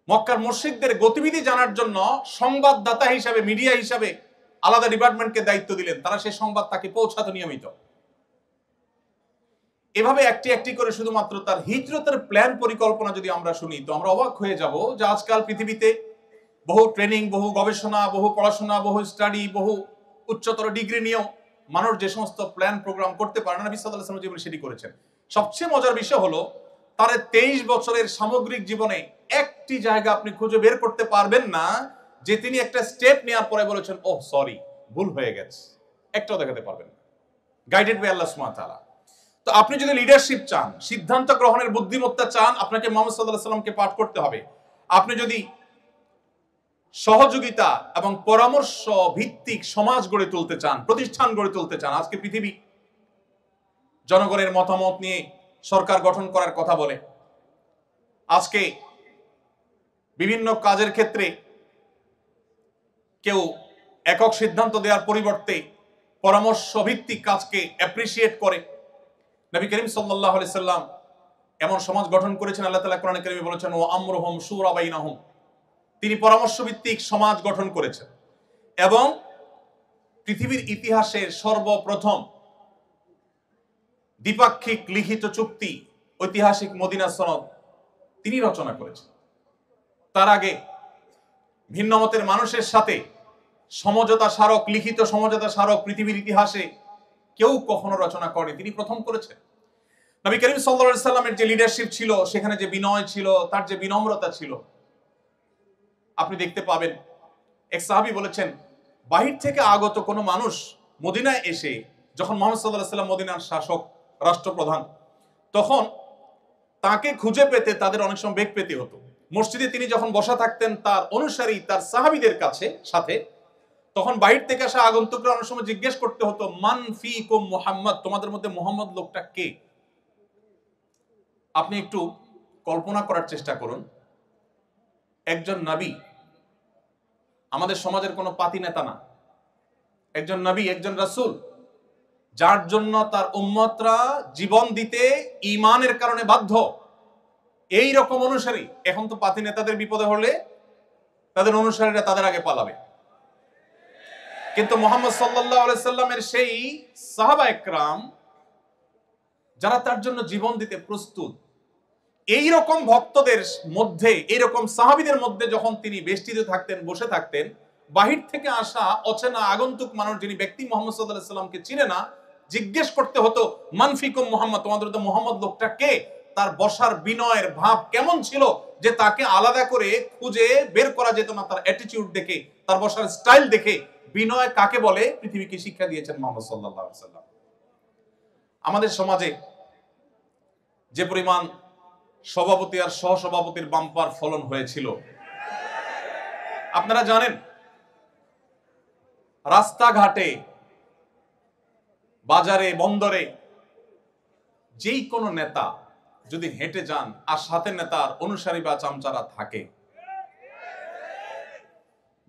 মক্কার মুশরিকদের গতিবিধি জানার জন্য সংবাদদাতা হিসাবে, মিডিয়া হিসাবে আলাদা ডিপার্টমেন্টকে দায়িত্ব দিলেন, তারা সেই সংবাদ তাকে পৌঁছাতে নিয়মিত। এভাবে একটি একটি করে শুধুমাত্র তার হিজরতের প্ল্যান পরিকল্পনা যদি আমরা শুনি তো আমরা অবাক হয়ে যাব যে আজকাল পৃথিবীতে বহু ট্রেনিং, বহু গবেষণা, বহু পড়াশোনা, বহু স্টাডি, বহু উচ্চতর ডিগ্রি নিয়েও মানুষ যে সমস্ত প্ল্যান প্রোগ্রাম করতে পারে না, নবী সাল্লাল্লাহু আলাইহি ওয়াসাল্লাম জীবনে সেটি করেছেন। সবচেয়ে মজার বিষয় হলো তার 23 বছরের সামগ্রিক জীবনে একটি জায়গা আপনি খুঁজে বের করতে পারবেন না যে তিনি একটা স্টেপ নেওয়ার পরে বলেছেন ওহ সরি ভুল হয়ে গেছে, একটাও দেখাতে পারবেন না। গাইডেড বাই আল্লাহ সুবহানাহু ওয়া তাআলা। তো আপনি যদি লিডারশিপ চান, সিদ্ধান্ত গ্রহণের বুদ্ধিমত্তা চান, আপনাকে মুহাম্মদ সাল্লাল্লাহু আলাইহি ওয়াসাল্লামকে পাঠ করতে হবে। আপনি যদি সহযোগিতা এবং পরামর্শ ভিত্তিক সমাজ গড়ে তুলতে চান, প্রতিষ্ঠান গড়ে তুলতে চান, আজকে পৃথিবী জনগণের মতামত নিয়ে সরকার গঠন করার কথা বলে। আজকে বিভিন্ন কাজের ক্ষেত্রে কেউ একক সিদ্ধান্ত দেওয়ার পরিবর্তে পরামর্শ ভিত্তিক কাজকে অ্যাপ্রিসিয়েট করে। নবী করিম সাল্লাল্লাহু আলাইহি সাল্লাম এমন সমাজ গঠন করেছেন, আল্লাহ তাআলা কোরআনে কারীমে বলেছেন ওয়া আমরুহুম শুরা বাইনাহুম, তিনি পরামর্শ ভিত্তিক সমাজ গঠন করেছেন। এবং পৃথিবীর ইতিহাসের সর্বপ্রথম দ্বিপাক্ষিক লিখিত চুক্তি ঐতিহাসিক মদিনা সনদ তিনি রচনা করেছেন। তার আগে ভিন্ন মতের মানুষের সাথে সমঝোতা স্মারক, লিখিত সমঝোতা স্মারক পৃথিবীর ইতিহাসে কেউ কখনো রচনা করেনি, তিনি প্রথম করেছেন। নবী করিম সাল্লাল্লাহু আলাইহি সাল্লামের যে লিডারশিপ ছিল, সেখানে যে বিনয় ছিল, তার যে বিনম্রতা ছিল, আপনি দেখতে পাবেন। এক সাহাবী বলেছেন বাহির থেকে আগত কোনো মানুষ মদিনায় এসে যখন মুহাম্মদ সাল্লাল্লাহু আলাইহি সাল্লাম মদিনার শাসক, রাষ্ট্রপ্রধান, তখন তাকে খুঁজে পেতে তাদের অনেক সময় বেগ পেতে হতো। মসজিদে তিনি যখন বসা থাকতেন তার অনুসারী, তার সাহাবীদের কাছে সাথে, তখন বাহির থেকে আসা আগন্তুকরা অনেক সময় জিজ্ঞেস করতে হতো মান ফিকুম মুহাম্মদ, তোমাদের মধ্যে মুহাম্মদ লোকটা কে? আপনি একটু কল্পনা করার চেষ্টা করুন, একজন নবী, আমাদের সমাজের কোনো পাতি নেতা না, একজন নবী, একজন রাসূল, যার জন্য তার উম্মতরা জীবন দিতে ঈমানের কারণে বাধ্য, এই রকম অনুসারী। এখন তো পাতি নেতাদের বিপদে হলে তাদের অনুসারীরা তাদের আগে পালাবে, কিন্তু মুহাম্মদ সাল্লাল্লাহু আলাইহি সাল্লামের সেই সাহাবা একরাম যারা তার জন্য জীবন দিতে প্রস্তুত, এই রকম ভক্তদের মধ্যে, এইরকম সাহাবীদের মধ্যে যখন তিনি বেষ্টিত থাকতেন, বসে থাকতেন, বাহির থেকে আসা অচেনা আগন্তুক মানুষ, যিনি ব্যক্তি মুহাম্মদ সাল্লাল্লাহু আলাইহি সাল্লামকে চিনে না, জিজ্ঞেস করতে হতো মান ফিকুম মুহাম্মদ, তোমাদের মধ্যে মুহাম্মদ লোকটা কে? তার বসার বিনয়ের ভাব কেমন ছিল যে তাকে আলাদা করে খুঁজে বের করা যেত না। তার অ্যাটিটিউড দেখে, তার বসার স্টাইল দেখে বিনয় কাকে বলে পৃথিবীকে শিক্ষা দিয়েছেন মুহাম্মদ সাল্লাল্লাহু আলাইহি সাল্লাম। আমাদের সমাজে যে পরিমাণ সভাপতি আর সহসভাপতির বাম্পার ফলন হয়েছিল আপনারা জানেন। রাস্তাঘাটে, বাজারে, বন্দরে যেই কোনো নেতা যদি হেঁটে যান আর সাথে নেতার অনুসারী বা চামচারা থাকে,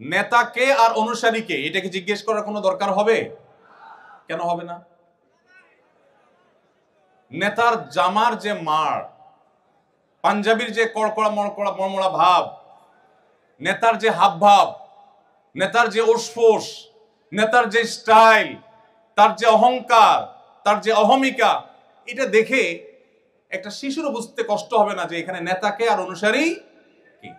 নেতাকে আর অনুসারীকে এটাকে জিজ্ঞেস করার কোনো দরকার হবে? কেন হবে না? নেতার জামার যে মার, পাঞ্জাবির যে কড়কড়া মড়কড়া মরমড়া ভাব, নেতার যে হাব ভাব, নেতার যে ওসফোস, নেতার যে স্টাইল, তার যে অহংকার, তার যে অহমিকা, এটা দেখে একটা শিশুরও বুঝতে কষ্ট হবে না যে এখানে নেতাকে আর অনুসারী কি।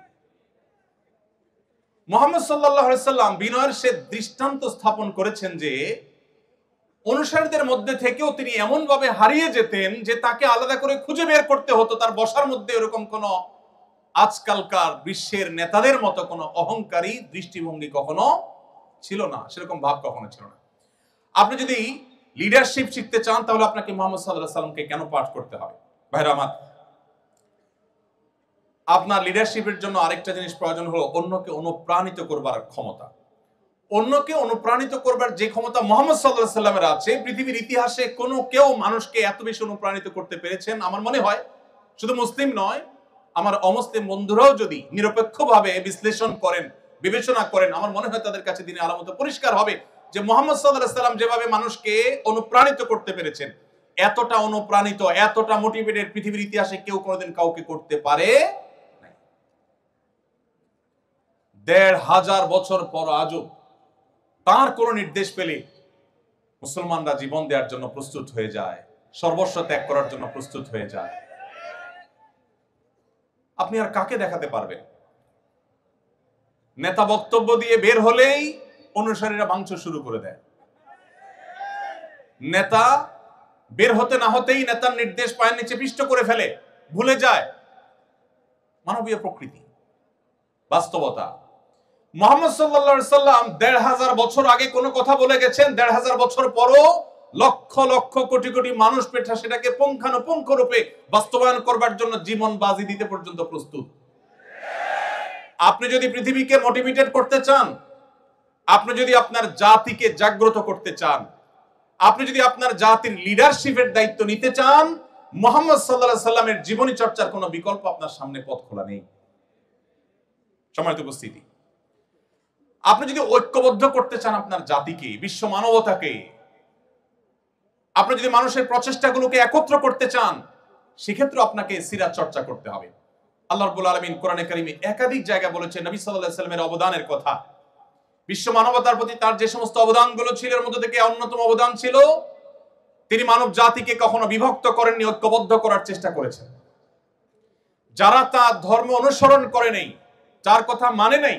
মুহাম্মদ সাল্লাল্লাহু আলাইহি সাল্লাম বিনয়ের সে দৃষ্টান্ত স্থাপন করেছেন যে অনুসারীদের মধ্যে থেকেও তিনি এমন ভাবে হারিয়ে যেতেন যে তাকে আলাদা করে খুঁজে বের করতে হতো। তার বসার মধ্যে এরকম কোন আজকালকার বিশ্বের নেতাদের মতো কোন অহংকারী দৃষ্টিভঙ্গি কখনো ছিল না, সেরকম ভাব কখনো ছিল না। আপনি যদি লিডারশিপ শিখতে চান তাহলে আপনাকে মুহাম্মদ সাল্লাল্লাহু আলাইহি সাল্লামকে কেন পাঠ করতে হবে? ভাইরা আমার, আপনার লিডারশিপের জন্য আরেকটা জিনিস প্রয়োজন হলো অন্যকে অনুপ্রাণিত করবার ক্ষমতা। অন্যকে অনুপ্রাণিত করবার যে ক্ষমতা মুহাম্মদ সাল্লাল্লাহু আলাইহি সাল্লামের আছে, পৃথিবীর ইতিহাসে কোনো কেউ মানুষকে এত বেশি অনুপ্রাণিত করতে পেরেছেন আমার মনে হয় শুধু মুসলিম নয়, আমার অমুসলিম বন্ধুরাও যদি নিরপেক্ষভাবে বিশ্লেষণ করেন, বিবেচনা করেন, আমার মনে হয় তাদের কাছে দিনের আলামত পরিষ্কার হবে যে মুহাম্মদ সাল্লাল্লাহু আলাইহি সাল্লাম যেভাবে মানুষকে অনুপ্রাণিত করতে পেরেছেন, এতটা অনুপ্রাণিত, এতটা মোটিভেটেড পৃথিবীর ইতিহাসে কেউ কোনোদিন কাউকে করতে পারে নাই। ১৫০০ বছর পর আজও তার কোন নির্দেশ পেলে মুসলমানরা জীবন দেওয়ার জন্য প্রস্তুত হয়ে যায়, সর্বস্ব ত্যাগ করার জন্য প্রস্তুত হয়ে যায়। আপনি আর কাকে দেখাতে পারবেন? নেতা বক্তব্য দিয়ে বের হলেই অনুসারীরা ভাঙচুর শুরু করে দেয়। নেতা বের হতে না হতেই নেতার নির্দেশ পায়ের নিচে পিষ্ট করে ফেলে, ভুলে যায় মানবীয় প্রকৃতি, বাস্তবতা। মুহাম্মদ সাল্লাল্লাহু আলাইহি সাল্লাম ১৫০০ বছর আগে কোনো কথা বলে গেছেন, ১৫০০ বছর পরও লক্ষ লক্ষ কোটি কোটি মানুষ পেঠা সেটাকে পুঙ্খানুপুঙ্খ রূপে বাস্তবায়ন করবার জন্য জীবন বাজি দিতে পর্যন্ত প্রস্তুত। আপনি যদি পৃথিবীকে মোটিভেটেড করতে চান, আপনি যদি আপনার জাতিকে জাগ্রত করতে চান, আপনি যদি আপনার জাতির লিডারশিপের দায়িত্ব নিতে চান, মুহাম্মদ সাল্লাল্লাহু আলাইহি সাল্লামের জীবনী চর্চার কোনো বিকল্প আপনার সামনে পথ খোলা নেই। সম্মানিত উপস্থিতি, আপনি যদি ঐক্যবদ্ধ করতে চান আপনার জাতিকে, বিশ্ব মানবতাকে, আপনি যদি মানুষের প্রচেষ্টাগুলোকে একত্র করতে চান, সেক্ষেত্রে আপনাকে সিরাত চর্চা করতে হবে। আল্লাহ রাব্বুল আলামিন কোরআনে কারিমে একাধিক জায়গায় বলেছেন নবী সাল্লাল্লাহু আলাইহি সাল্লামের অবদানের কথা। বিশ্ব মানবতার প্রতি তার যে সমস্ত অবদানগুলো ছিল, এর মধ্যে থেকে অন্যতম অবদান ছিল তিনি মানব জাতিকে কখনো বিভক্ত করেননি, ঐক্যবদ্ধ করার চেষ্টা করেছেন। যারা তার ধর্ম অনুসরণ করে নেই, যার কথা মানে নাই,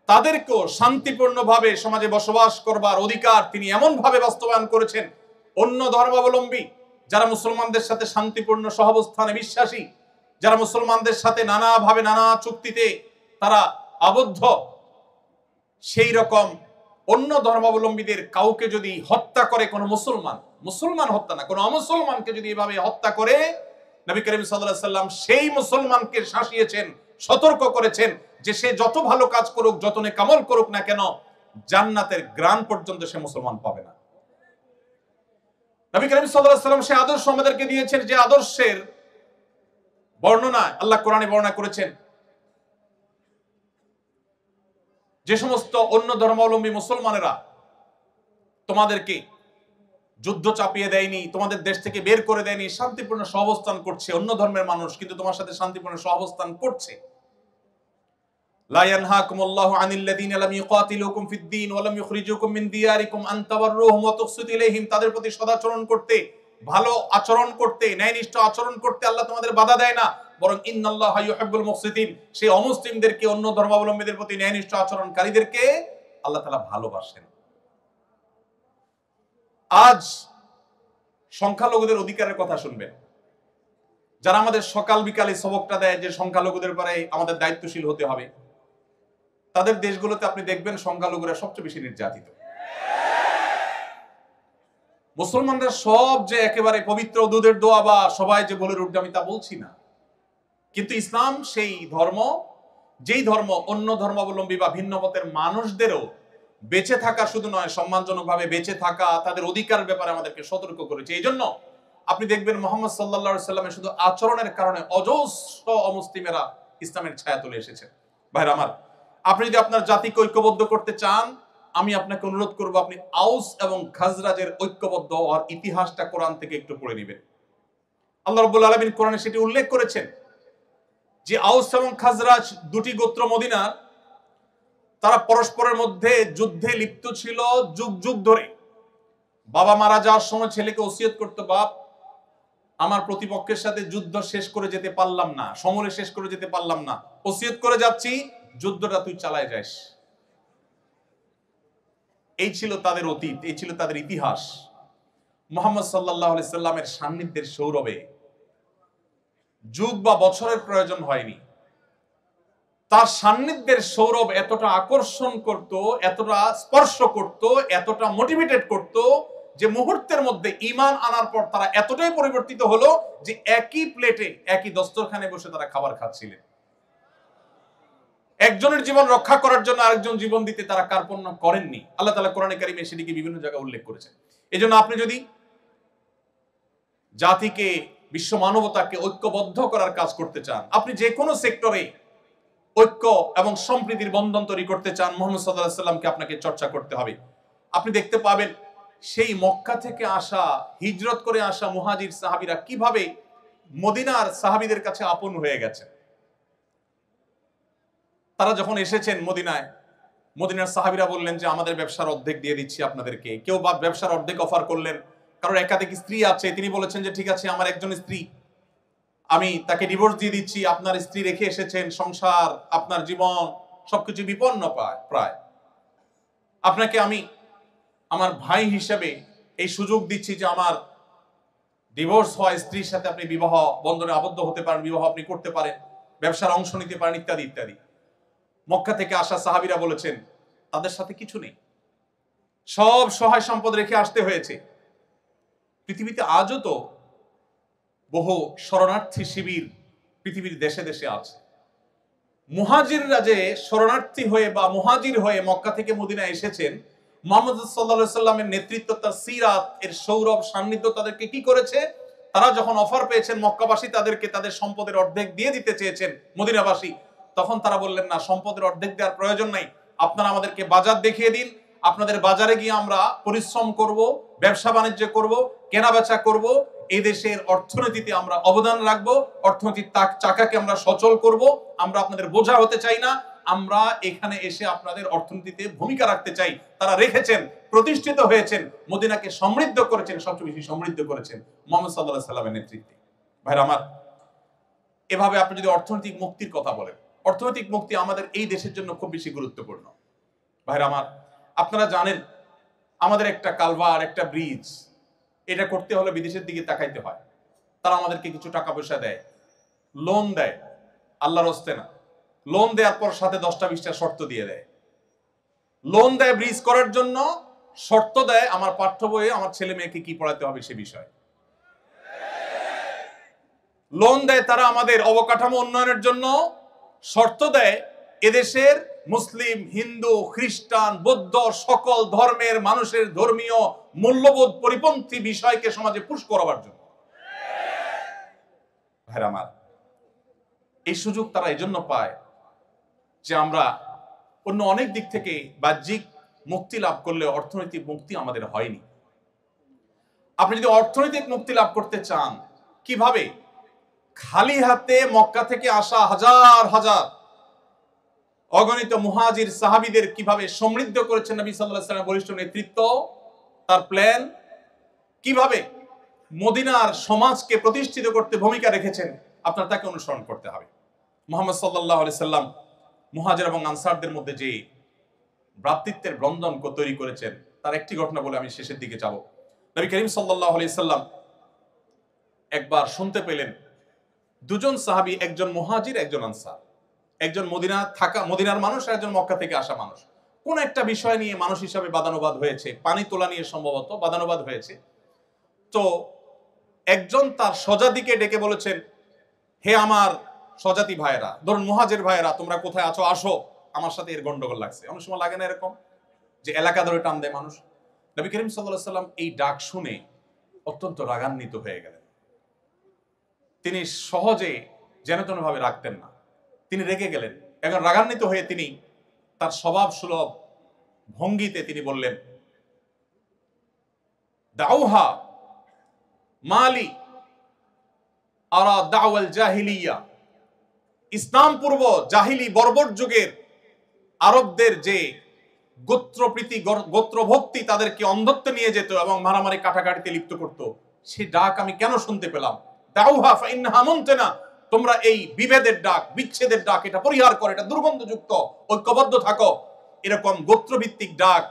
তাদেরকেও শান্তিপূর্ণভাবে সমাজে বসবাস করবার অধিকার তিনি এমন ভাবে বাস্তবায়ন করেছেন, অন্য ধর্মাবলম্বী যারা মুসলমানদের সাথে শান্তিপূর্ণ সহাবস্থানে বিশ্বাসী, যারা মুসলমানদের সাথে নানাভাবে নানা চুক্তিতে তারা আবদ্ধ, সেই রকম অন্য ধর্মাবলম্বীদের কাউকে যদি হত্যা করে কোনো মুসলমান, মুসলমান হত্যা না, কোনো অমুসলমানকে যদি এভাবে হত্যা করে, নবী করিম সাল্লাল্লাহু আলাইহি সাল্লাম সেই মুসলমানকে শাসিয়েছেন, সতর্ক করেছেন যে সে যত ভালো কাজ করুক, যত নেকামল করুক না কেন, জান্নাতের গ্রাণ পর্যন্ত সে মুসলমান পাবে না। নবী করিম সাল্লাল্লাহু আলাইহি সাল্লাম সেই আদর্শ আমাদেরকে দিয়েছেন, যে আদর্শের বর্ণনা আল্লাহ কোরআনে বর্ণনা করেছেন। যে সমস্ত অন্য ধর্মাবলম্বী মুসলমানেরা তোমাদেরকে যুদ্ধ চাপিয়ে দেয়নি, তোমাদের দেশ থেকে বের করে দেয়নি, শান্তিপূর্ণ সহাবস্থান করছে, অন্য ধর্মের মানুষ কিন্তু তোমার সাথে শান্তিপূর্ণ সহাবস্থান করছে। লা ইয়ানহাকুমুল্লাহু আনিল্লাযীনা লাম ইউকাতিলুকুম ফিদ-দীন ওয়া লাম ইখরিজুকুম মিন দিয়ারিকুম আন তাবাররুহুম ওয়া তুকসিতু ইলাইহিম, তাদের প্রতি সদাচরণ করতে, ভালো আচরণ করতে, ন্যায়নিষ্ঠ আচরণ করতে আল্লাহ তোমাদের বাধা দেয় না, বরং ইন্নাল্লাহা ইউহিব্বুল মুকসিতিন, সেই অমুসলিমদেরকে, অন্য ধর্মাবলম্বীদের প্রতি ন্যায়নিষ্ঠ আচরণকারীদেরকে আল্লাহ তাআলা ভালোবাসেন। আজ সংখ্যালঘুদের অধিকারের কথা শুনবেন, যারা আমাদের সকাল বিকালে সবকটা দেয় যে সংখ্যালঘুদের ব্যাপারে আমাদের দায়িত্বশীল হতে হবে, তাদের দেশগুলোতে আপনি দেখবেন সংখ্যালঘুরা সবচেয়ে বেশি নির্যাতিত। মুসলমানরা সব যে একেবারে পবিত্র দুধের দোয়া বা সবাই যে বলে উঠবে আমি তা বলছি না, কিন্তু ইসলাম সেই ধর্ম, যেই ধর্ম অন্য ধর্মাবলম্বী বা ভিন্ন মতের মানুষদেরও বেঁচে থাকা শুধু নয়, সম্মানজনকভাবে বেঁচে থাকা, তাদের অধিকার ব্যাপারে আমাদেরকে সতর্ক করেছে। এই জন্য আপনি দেখবেন মুহাম্মদ সাল্লাল্লাহু আলাইহি সাল্লামের শুধু আচরণের কারণে অজস্র অমুসলিমেরা ইসলামের ছায়া তুলে এসেছে। ভাইরা আমার, আপনি যদি আপনার জাতিকে ঐক্যবদ্ধ করতে চান, আমি আপনাকে অনুরোধ করব আপনি আউস এবং খাজরাজের ঐক্যবদ্ধ হওয়ার ইতিহাসটা কোরআন থেকে একটু পড়ে নেবেন। আল্লাহ রাব্বুল আলামিন কোরআনে সেটি উল্লেখ করেছেন যে আউস এবং খাজরাজ দুটি গোত্র মদিনার, তারা পরস্পরের মধ্যে যুদ্ধে লিপ্ত ছিল যুগ যুগ ধরে। বাবা মারা যাওয়ার সময় ছেলেকে ওসিয়ত করতো, বাপ আমার প্রতিপক্ষের সাথে যুদ্ধ শেষ করে যেতে পারলাম না, সমরে শেষ করে যেতে পারলাম না, ওসিয়ত করে যাচ্ছি যুদ্ধটা তুই চালায় যাস। এই ছিল তাদের অতীত, এই ছিল তাদের ইতিহাস। মুহাম্মদ সাল্লাল্লাহু আলাইহি সাল্লামের সান্নিধ্যের সৌরভে যুগ বা বছরের প্রয়োজন হয়নি, তার সান্নিধ্যের সৌরভ এতটা আকর্ষণ করত, এতটা স্পর্শ করত, এতটা মোটিভেটেড করত যে মুহূর্তের মধ্যে ঈমান আনার পর তারা এতটাই পরিবর্তিত হলো যে একই প্লেটে, একই দস্তরখানে বসে তারা খাবার খাচ্ছিলেন। একজনের জীবন রক্ষা করার জন্য আরেকজন জীবন দিতে তারা কার্পণ্য করেননি। আল্লাহ তাআলা কোরআনে কারিমে সেটিকে বিভিন্ন জায়গায় উল্লেখ করেছেন। এজন্য আপনি যদি জাতিকে, বিশ্ব মানবতাকে ঐক্যবদ্ধ করার কাজ করতে চান, আপনি যে কোনো সেক্টরে ঐক্য এবং সম্প্রীতির বন্ধন তৈরি করতে চান, মুহাম্মদ সাল্লাল্লাহু আলাইহি সাল্লামকে আপনাকে চর্চা করতে হবে। আপনি দেখতে পাবেন সেই মক্কা থেকে আসা, হিজরত করে আসা মুহাজির সাহাবীরা কিভাবে মদিনার সাহাবীদের কাছে আপন হয়ে গেছে। তারা যখন এসেছেন মদিনায়, মদিনার সাহাবীরা বললেন যে আমাদের ব্যবসার অর্ধেক দিয়ে দিচ্ছি আপনাদেরকে। কেউ বা ব্যবসার অর্ধেক অফার করলেন, কারণ একাধিক স্ত্রী আছে, তিনি বলেছেন যে ঠিক আছে, আমার একজন স্ত্রী, আমি তাকে ডিভোর্স দিয়ে দিচ্ছি, আপনার স্ত্রী রেখে এসেছেন, সংসার, আপনার জীবন সবকিছু বিপন্ন প্রায়, আপনাকে আমি আমার ভাই হিসেবে এই সুযোগ দিচ্ছি যে আমার ডিভোর্স হয় স্ত্রীর সাথে আপনি বিবাহ বন্ধনে আবদ্ধ হতে পারেন, বিবাহ আপনি করতে পারেন, ব্যবসার অংশ নিতে পারেন, ইত্যাদি ইত্যাদি। মক্কা থেকে আসা সাহাবীরা বলেছেন তাদের সাথে কিছু নেই, সব সহায় সম্পদ রেখে আসতে হয়েছে। পৃথিবীতে আজও তো বহু শরণার্থী শিবির পৃথিবীর দেশে দেশে আছে। মুহাজিররা যে শরণার্থী হয়ে বা মুহাজির হয়ে মক্কা থেকে মদিনায় এসেছেন, মুহাম্মদ সাল্লাল্লাহু আলাইহি সাল্লামের নেতৃত্ব, তার সিরাত এর সৌরভ সান্নিধ্য তাদেরকে কি করেছে, তারা যখন অফার পেয়েছেন মক্কাবাসী তাদেরকে তাদের সম্পদের অর্ধেক দিয়ে দিতে চেয়েছেন মদিনাবাসী, তখন তারা বললেন না, সম্পদের অর্ধেক দেওয়ার প্রয়োজন নাই, আপনারা আমাদেরকে বাজার দেখিয়ে দিন, আপনাদের বাজারে গিয়ে আমরা পরিশ্রম করব, ব্যবসা বাণিজ্য করব, কেনা বেচা করব, এই দেশের অর্থনীতিতে আমরা অবদান রাখবো, অর্থনীতির চাকাকে আমরা সচল করব, আমরা আপনাদের বোঝা হতে চাই না, আমরা এখানে এসে আপনাদের অর্থনীতিতে ভূমিকা রাখতে চাই। তারা রেখেছেন, প্রতিষ্ঠিত হয়েছেন, মদিনাকে সমৃদ্ধ করেছেন, সবচেয়ে বেশি সমৃদ্ধ করেছেন মুহাম্মদ সাল্লাল্লাহু আলাইহি সাল্লামের নেতৃত্বে। ভাইরা আমার, এভাবে আপনি যদি অর্থনৈতিক মুক্তির কথা বলেন, অর্থনৈতিক মুক্তি আমাদের এই দেশের জন্য খুব বেশি গুরুত্বপূর্ণ। ভাইরা আমার, আপনারা জানেন আমাদের একটা কালভার, একটা ব্রিজ, এটা করতে হলে বিদেশের দিকে তাকাইতে হয়। তারা আমাদেরকে কিছু টাকা পয়সা দেয়, লোন দেয়, আল্লাহর হস্তে না, লোন দেওয়ার পর সাথে 10টা 20টা শর্ত দিয়ে দেয়। লোন দেয় ব্রিজ করার জন্য, শর্ত দেয় আমার পাঠ্য বইয়ে আমার ছেলে মেয়েকে কি পড়াতে হবে সে বিষয়ে। লোন দেয় তারা আমাদের অবকাঠামো উন্নয়নের জন্য, শর্ত দেয় এদেশের মুসলিম, হিন্দু, খ্রিস্টান, বৌদ্ধ সকল ধর্মের মানুষের ধর্মীয় মূল্যবোধ পরিপন্থী বিষয়কে সমাজে পুশ করাবার জন্য। ভাইরা আমার, এই সুযোগ তারা এজন্য পায় যে আমরা অন্য অনেক দিক থেকে বাহ্যিক মুক্তি লাভ করলে অর্থনৈতিক মুক্তি আমাদের হয়নি। আপনি যদি অর্থনৈতিক মুক্তি লাভ করতে চান, কিভাবে? খালি হাতে মক্কা থেকে আসা হাজার হাজার অগণিত মুহাজির সাহাবীদের কিভাবে সমৃদ্ধ করেছেন নবী সাল্লাল্লাহু আলাইহি ওয়াসাল্লামের বলিষ্ঠ নেতৃত্ব, তার প্ল্যান, কিভাবে মদিনার সমাজকে প্রতিষ্ঠিত করতে ভূমিকা রেখেছেন, আপনার তাকে অনুসরণ করতে হবে। মুহাম্মদ সাল্লাল্লাহু আলাইহি সাল্লাম মুহাজির এবং আনসারদের মধ্যে যে ভ্রাতৃত্বের বন্ধন তৈরি করেছেন, তার একটি ঘটনা বলে আমি শেষের দিকে যাব। নবী করিম সাল্লাল্লাহু আলাইহি সাল্লাম একবার শুনতে পেলেন দুজন সাহাবী, একজন মুহাজির, একজন আনসার, একজন মদিনার মানুষ আর একজন মক্কা থেকে আসা মানুষ, কোন একটা বিষয় নিয়ে মানুষ হিসাবে বাদানুবাদ হয়েছে, পানি তোলা নিয়ে সম্ভবত বাদানুবাদ হয়েছে। তো একজন তার স্বজাতিকে ডেকে বলেছেন, হে আমার স্বজাতি ভাইয়েরা, ধরুন মুহাজির ভাইয়েরা, তোমরা কোথায় আছো, আসো, আমার সাথে এর গন্ডগোল লাগছে। অনেক সময় লাগে না এরকম, যে এলাকা ধরে টান দেয় মানুষ। নবী করিম সাল্লাল্লাহু আলাইহি সাল্লাম এই ডাক শুনে অত্যন্ত রাগান্বিত হয়ে গেলেন। তিনি সহজে যেন তেন ভাবে রাখতেন না, তিনি রেগে গেলেন। এখন রাগান্বিত হয়ে তিনি তার স্বভাব সুলভ ভঙ্গিতে তিনি বললেন, দাউহা মালি আরা দাওয়াল জাহিলিয়া, ইসলাম পূর্ব জাহিলি বর্বর যুগের আরবদের যে গোত্রপ্রীতি, গোত্রভক্তি তাদেরকে অন্ধত্বে নিয়ে যেত এবং মারামারি কাটাকাটিতে লিপ্ত করত, সে ডাক আমি কেন শুনতে পেলাম? দাউহা ফাইন্নাহা মুনতিনা, তোমরা এই বিভেদের ডাক, বিচ্ছেদের ডাক, এটা পরিহার করো, এটা দুর্গন্ধযুক্ত, ঐক্যবদ্ধ থাকো। এরকম গোত্রভিত্তিক ডাক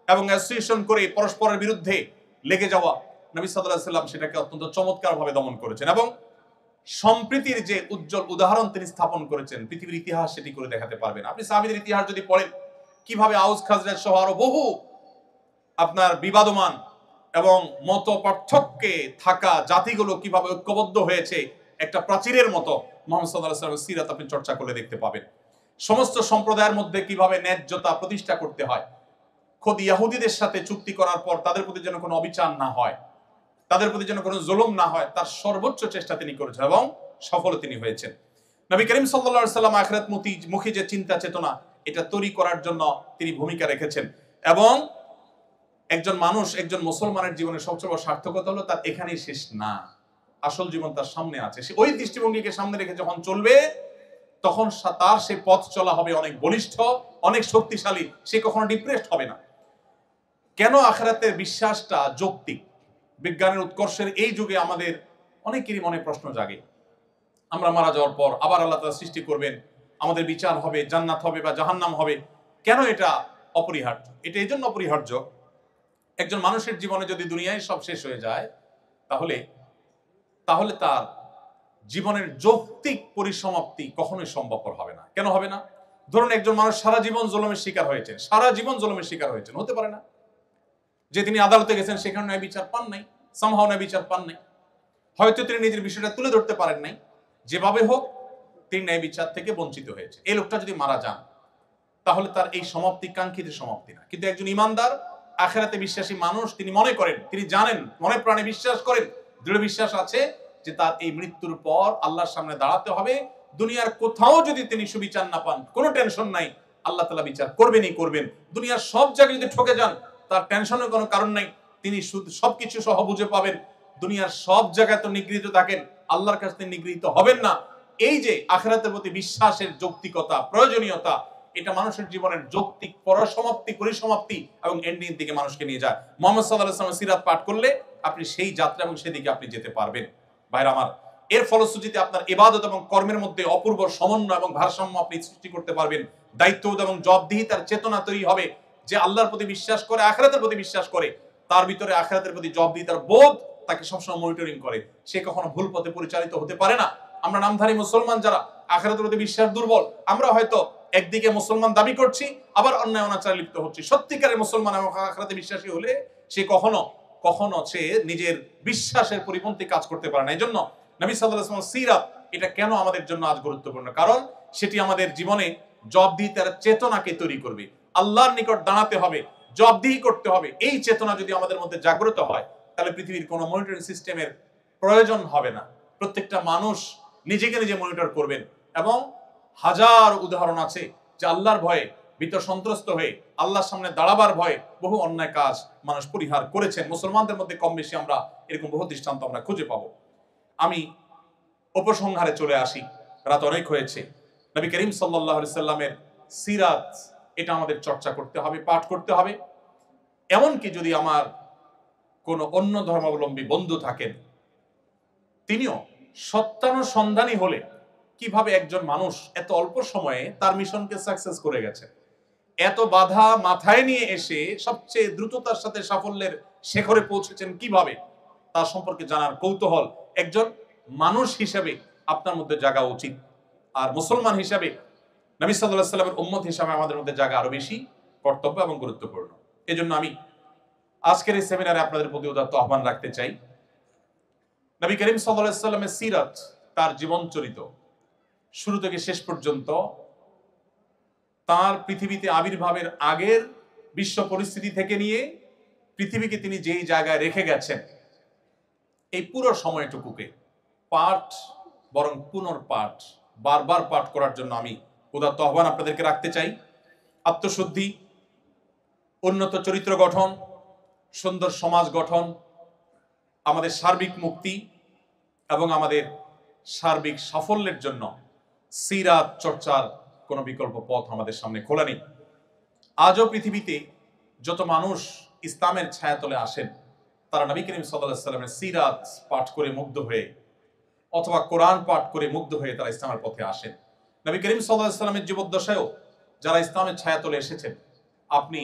এবং অ্যাসোসিয়েশন করে পরস্পরের বিরুদ্ধে লেগে যাওয়া, নবী সাল্লাল্লাহু আলাইহি সাল্লাম সেটাকে অত্যন্ত চমৎকারভাবে দমন করেছেন এবং সম্প্রীতির যে উজ্জ্বল উদাহরণ তিনি স্থাপন করেছেন, পৃথিবীর ইতিহাস সেটি করে দেখাতে পারবেন। আপনি সাহাবীদের ইতিহাস যদি পড়েন, কিভাবে আউস খাজরাজ সহ আরো বহু আপনার বিবাদমান এবং মত পার্থক্যে থাকা জাতিগুলো কিভাবে ঐক্যবদ্ধ হয়েছে একটা প্রাচীরের মতো, মুহাম্মদ সাল্লাল্লাহু আলাইহি ওয়াসাল্লামের সিরাত আপনি চর্চা করে দেখতে পাবেন। সমস্ত সম্প্রদায়ের মধ্যে কিভাবে ন্যায্যতা প্রতিষ্ঠা করতে হয়, খোদ ইয়াহুদীদের সাথে চুক্তি করার পর তাদের প্রতি যেন কোনো অবিচার না হয়, তাদের প্রতি যেন কোনো জুলুম না হয়, তার সর্বোচ্চ চেষ্টা তিনি করেছেন এবং সফল তিনি হয়েছেন। নবী করিম সাল্লাল্লাহু আলাইহি সাল্লাম আখিরাত মুখী যে চিন্তা চেতনা, এটা তৈরি করার জন্য তিনি ভূমিকা রেখেছেন। এবং একজন মানুষ, একজন মুসলমানের জীবনে সবচেয়ে বড় সার্থকতা হলো তার এখানেই শেষ না, আসল জীবন তার সামনে আছে। সে ওই দৃষ্টিভঙ্গিকে সামনে রেখে যখন চলবে, তখন তার সেই পথ চলা হবে অনেক বলিষ্ঠ, অনেক শক্তিশালী। সে কখনো ডিপ্রেসড হবে না। কেন আখিরাতের বিশ্বাসটা যৌক্তিক? বিজ্ঞানের উৎকর্ষের এই যুগে আমাদের অনেকেরই মনে প্রশ্ন জাগে, আমরা মারা যাওয়ার পর আবার আল্লাহ তাআলা সৃষ্টি করবেন, আমাদের বিচার হবে, জান্নাত হবে বা জাহান্নাম হবে। কেন এটা অপরিহার্য? এটা এই জন্য অপরিহার্য, একজন মানুষের জীবনে যদি দুনিয়ায় সব শেষ হয়ে যায়, তাহলে তার জীবনের যৌক্তিক পরিসমাপ্তি কখনোই সম্ভবপর হবে না। কেন হবে না? ধরুন একজন মানুষ সারা জীবন জুলুমের শিকার হয়েছেন, হতে পারে না যে তিনি আদালতে গেছেন সেখানে ন্যায় বিচার পান নাই, সামহাও ন্যায় বিচার পান নাই, হয়তো তিনি নিজের বিষয়টা তুলে ধরতে পারেন নাই, যেভাবে হোক তিনি ন্যায় বিচার থেকে বঞ্চিত হয়েছে। এই লোকটা যদি মারা যান, তাহলে তার এই সমাপ্তি কাঙ্ক্ষিত সমাপ্তি না। কিন্তু একজন ইমানদার আখিরাতে বিশ্বাসী মানুষ, তিনি মনে করেন, তিনি জানেন, মনে প্রাণে বিশ্বাস করেন, দৃঢ় বিশ্বাস আছে যে তার এই মৃত্যুর পর আল্লাহর সামনে দাঁড়াতে হবে। দুনিয়ার কোথাও যদি তিনি সুবিচার না পান, কোনো টেনশন নাই, আল্লাহ তাআলা বিচার করবেনই করবেন। দুনিয়ার সব জায়গায় যদি ঠকে যান, তার টেনশনের কোনো কারণ নাই, তিনি শুধু সবকিছু সহ বুঝে পাবেন। দুনিয়ার সব জায়গায় তো নিগৃহীত থাকেন, আল্লাহর কাছে নিগৃহীত হবেন না। এই যে আখিরাতের প্রতি বিশ্বাসের যৌক্তিকতা, প্রয়োজনীয়তা, এটা মানুষের জীবনের যৌক্তিক পরিসমাপ্তি এবং এন্ডিং দিকে মানুষকে নিয়ে যায়। মুহাম্মদ সাল্লাল্লাহু আলাইহি ওয়াসাল্লামের সিরাত পাঠ করলে আপনি সেই যাত্রা এবং সেদিকে আপনি যেতে পারবেন। ভাইরা আমার, এর ফলশ্রুতিতে আপনার ইবাদত এবং কর্মের মধ্যে অপূর্ব সমন্বয় এবং ভারসাম্য আপনি সৃষ্টি করতে পারবেন। দায়িত্ববোধ এবং জবাবদিহিতার চেতনা তৈরি হবে। যে আল্লাহর প্রতি বিশ্বাস করে, আখিরাতের প্রতি বিশ্বাস করে, তার ভিতরে আখিরাতের প্রতি জবাবদিহিতার বোধ তাকে সবসময় মনিটরিং করে। সে কখনো ভুল পথে পরিচালিত হতে পারে না। আমরা নামধারী মুসলমান যারা আখিরাতের প্রতি বিশ্বাস দুর্বল, আমরা হয়তো একদিকে মুসলমান দাবি করছি, আবার অন্যায় অনাচারে লিপ্ত হচ্ছি। সত্যিকারের মুসলমান এবং আখিরাতে বিশ্বাসী হলে সে কখনো সে নিজের বিশ্বাসের পরিপন্থী কাজ করতে পারে না। এই জন্য নবী সাল্লাল্লাহু আলাইহি ওয়াসাল্লাম সিরাত, এটা কেন আমাদের জন্য আজ গুরুত্বপূর্ণ? কারণ সেটি আমাদের জীবনে জবাবদিহিতার চেতনাকে তৈরি করবে। আল্লাহর নিকট দাঁড়াতে হবে, জবাবদিহি করতে হবে। এই চেতনা যদি আমাদের মধ্যে জাগ্রত হয়, তাহলে পৃথিবীর কোনো মনিটরিং সিস্টেমের প্রয়োজন হবে না। প্রত্যেকটা মানুষ নিজেকে নিজে মনিটর করবেন। এবং হাজার উদাহরণ আছে যে আল্লাহর ভয়ে ভীত সন্ত্রস্ত হয়ে আল্লাহর সামনে দাঁড়াবার ভয়ে বহু অন্যায় কাজ মানুষ পরিহার করেছেন। মুসলমানদের মধ্যে কম বেশি আমরা এরকম বহু দৃষ্টান্ত আমরা খুঁজে পাবো। আমি উপসংহারে চলে আসি, রাত অনেক হয়েছে। নবী করিম সাল্লাল্লাহু আলাইহি সাল্লামের সিরাত, এটা আমাদের চর্চা করতে হবে, পাঠ করতে হবে। এমনকি যদি আমার কোনো অন্য ধর্মাবলম্বী বন্ধু থাকেন, তিনিও সত্যানুসন্ধানী হলে কিভাবে একজন মানুষ এত অল্প সময়ে তার মিশনকে সাকসেস করে গেছে, এত বাধা মাথায় নিয়ে এসে সবচেয়ে দ্রুততার সাথে সাফল্যের শেখরে পৌঁছেছেন কিভাবে, তার সম্পর্কে জানার কৌতূহল একজন মানুষ হিসেবে আপনার মধ্যে জাগা উচিত। আর মুসলমান হিসেবে, নবী সাল্লাল্লাহু আলাইহি সাল্লামের উম্মত হিসেবে আমাদের মধ্যে জাগা আরো বেশি কর্তব্য এবং গুরুত্বপূর্ণ। এজন্য আমি আজকের এই সেমিনারে আপনাদের প্রতি উদাত্ত আহ্বান রাখতে চাই। নবী করিম সাল্লাল্লাহু আলাইহি সাল্লামের সিরাত, তার জীবন চরিত শুরু থেকে শেষ পর্যন্ত, তার পৃথিবীতে আবির্ভাবের আগের বিশ্ব পরিস্থিতি থেকে নিয়ে পৃথিবীকে তিনি যেই জায়গায় রেখে গেছেন, এই পুরো সময়টুকুকে পাঠ বরং পুনর্পাঠ, বারবার পাঠ করার জন্য আমি উদাত্ত আহ্বান আপনাদেরকে রাখতে চাই। আত্মশুদ্ধি, উন্নত চরিত্র গঠন, সুন্দর সমাজ গঠন, আমাদের সার্বিক মুক্তি এবং আমাদের সার্বিক সাফল্যের জন্য সিরাত চর্চার কোনো বিকল্প পথ আমাদের সামনে খোলা নেই। আজও পৃথিবীতে যত মানুষ ইসলামের ছায়াতলে আসেন, তারা নবী করিম সাল্লাল্লাহু আলাইহি সাল্লামের সিরাত পাঠ করে মুগ্ধ হয়ে অথবা কোরআন পাঠ করে মুগ্ধ হয়ে তারা ইসলামের পথে আসেন। নবী করিম সাল্লাল্লাহু আলাইহি সাল্লামের জীবদ্দশায়ও যারা ইসলামের ছায়াতলে এসেছেন, আপনি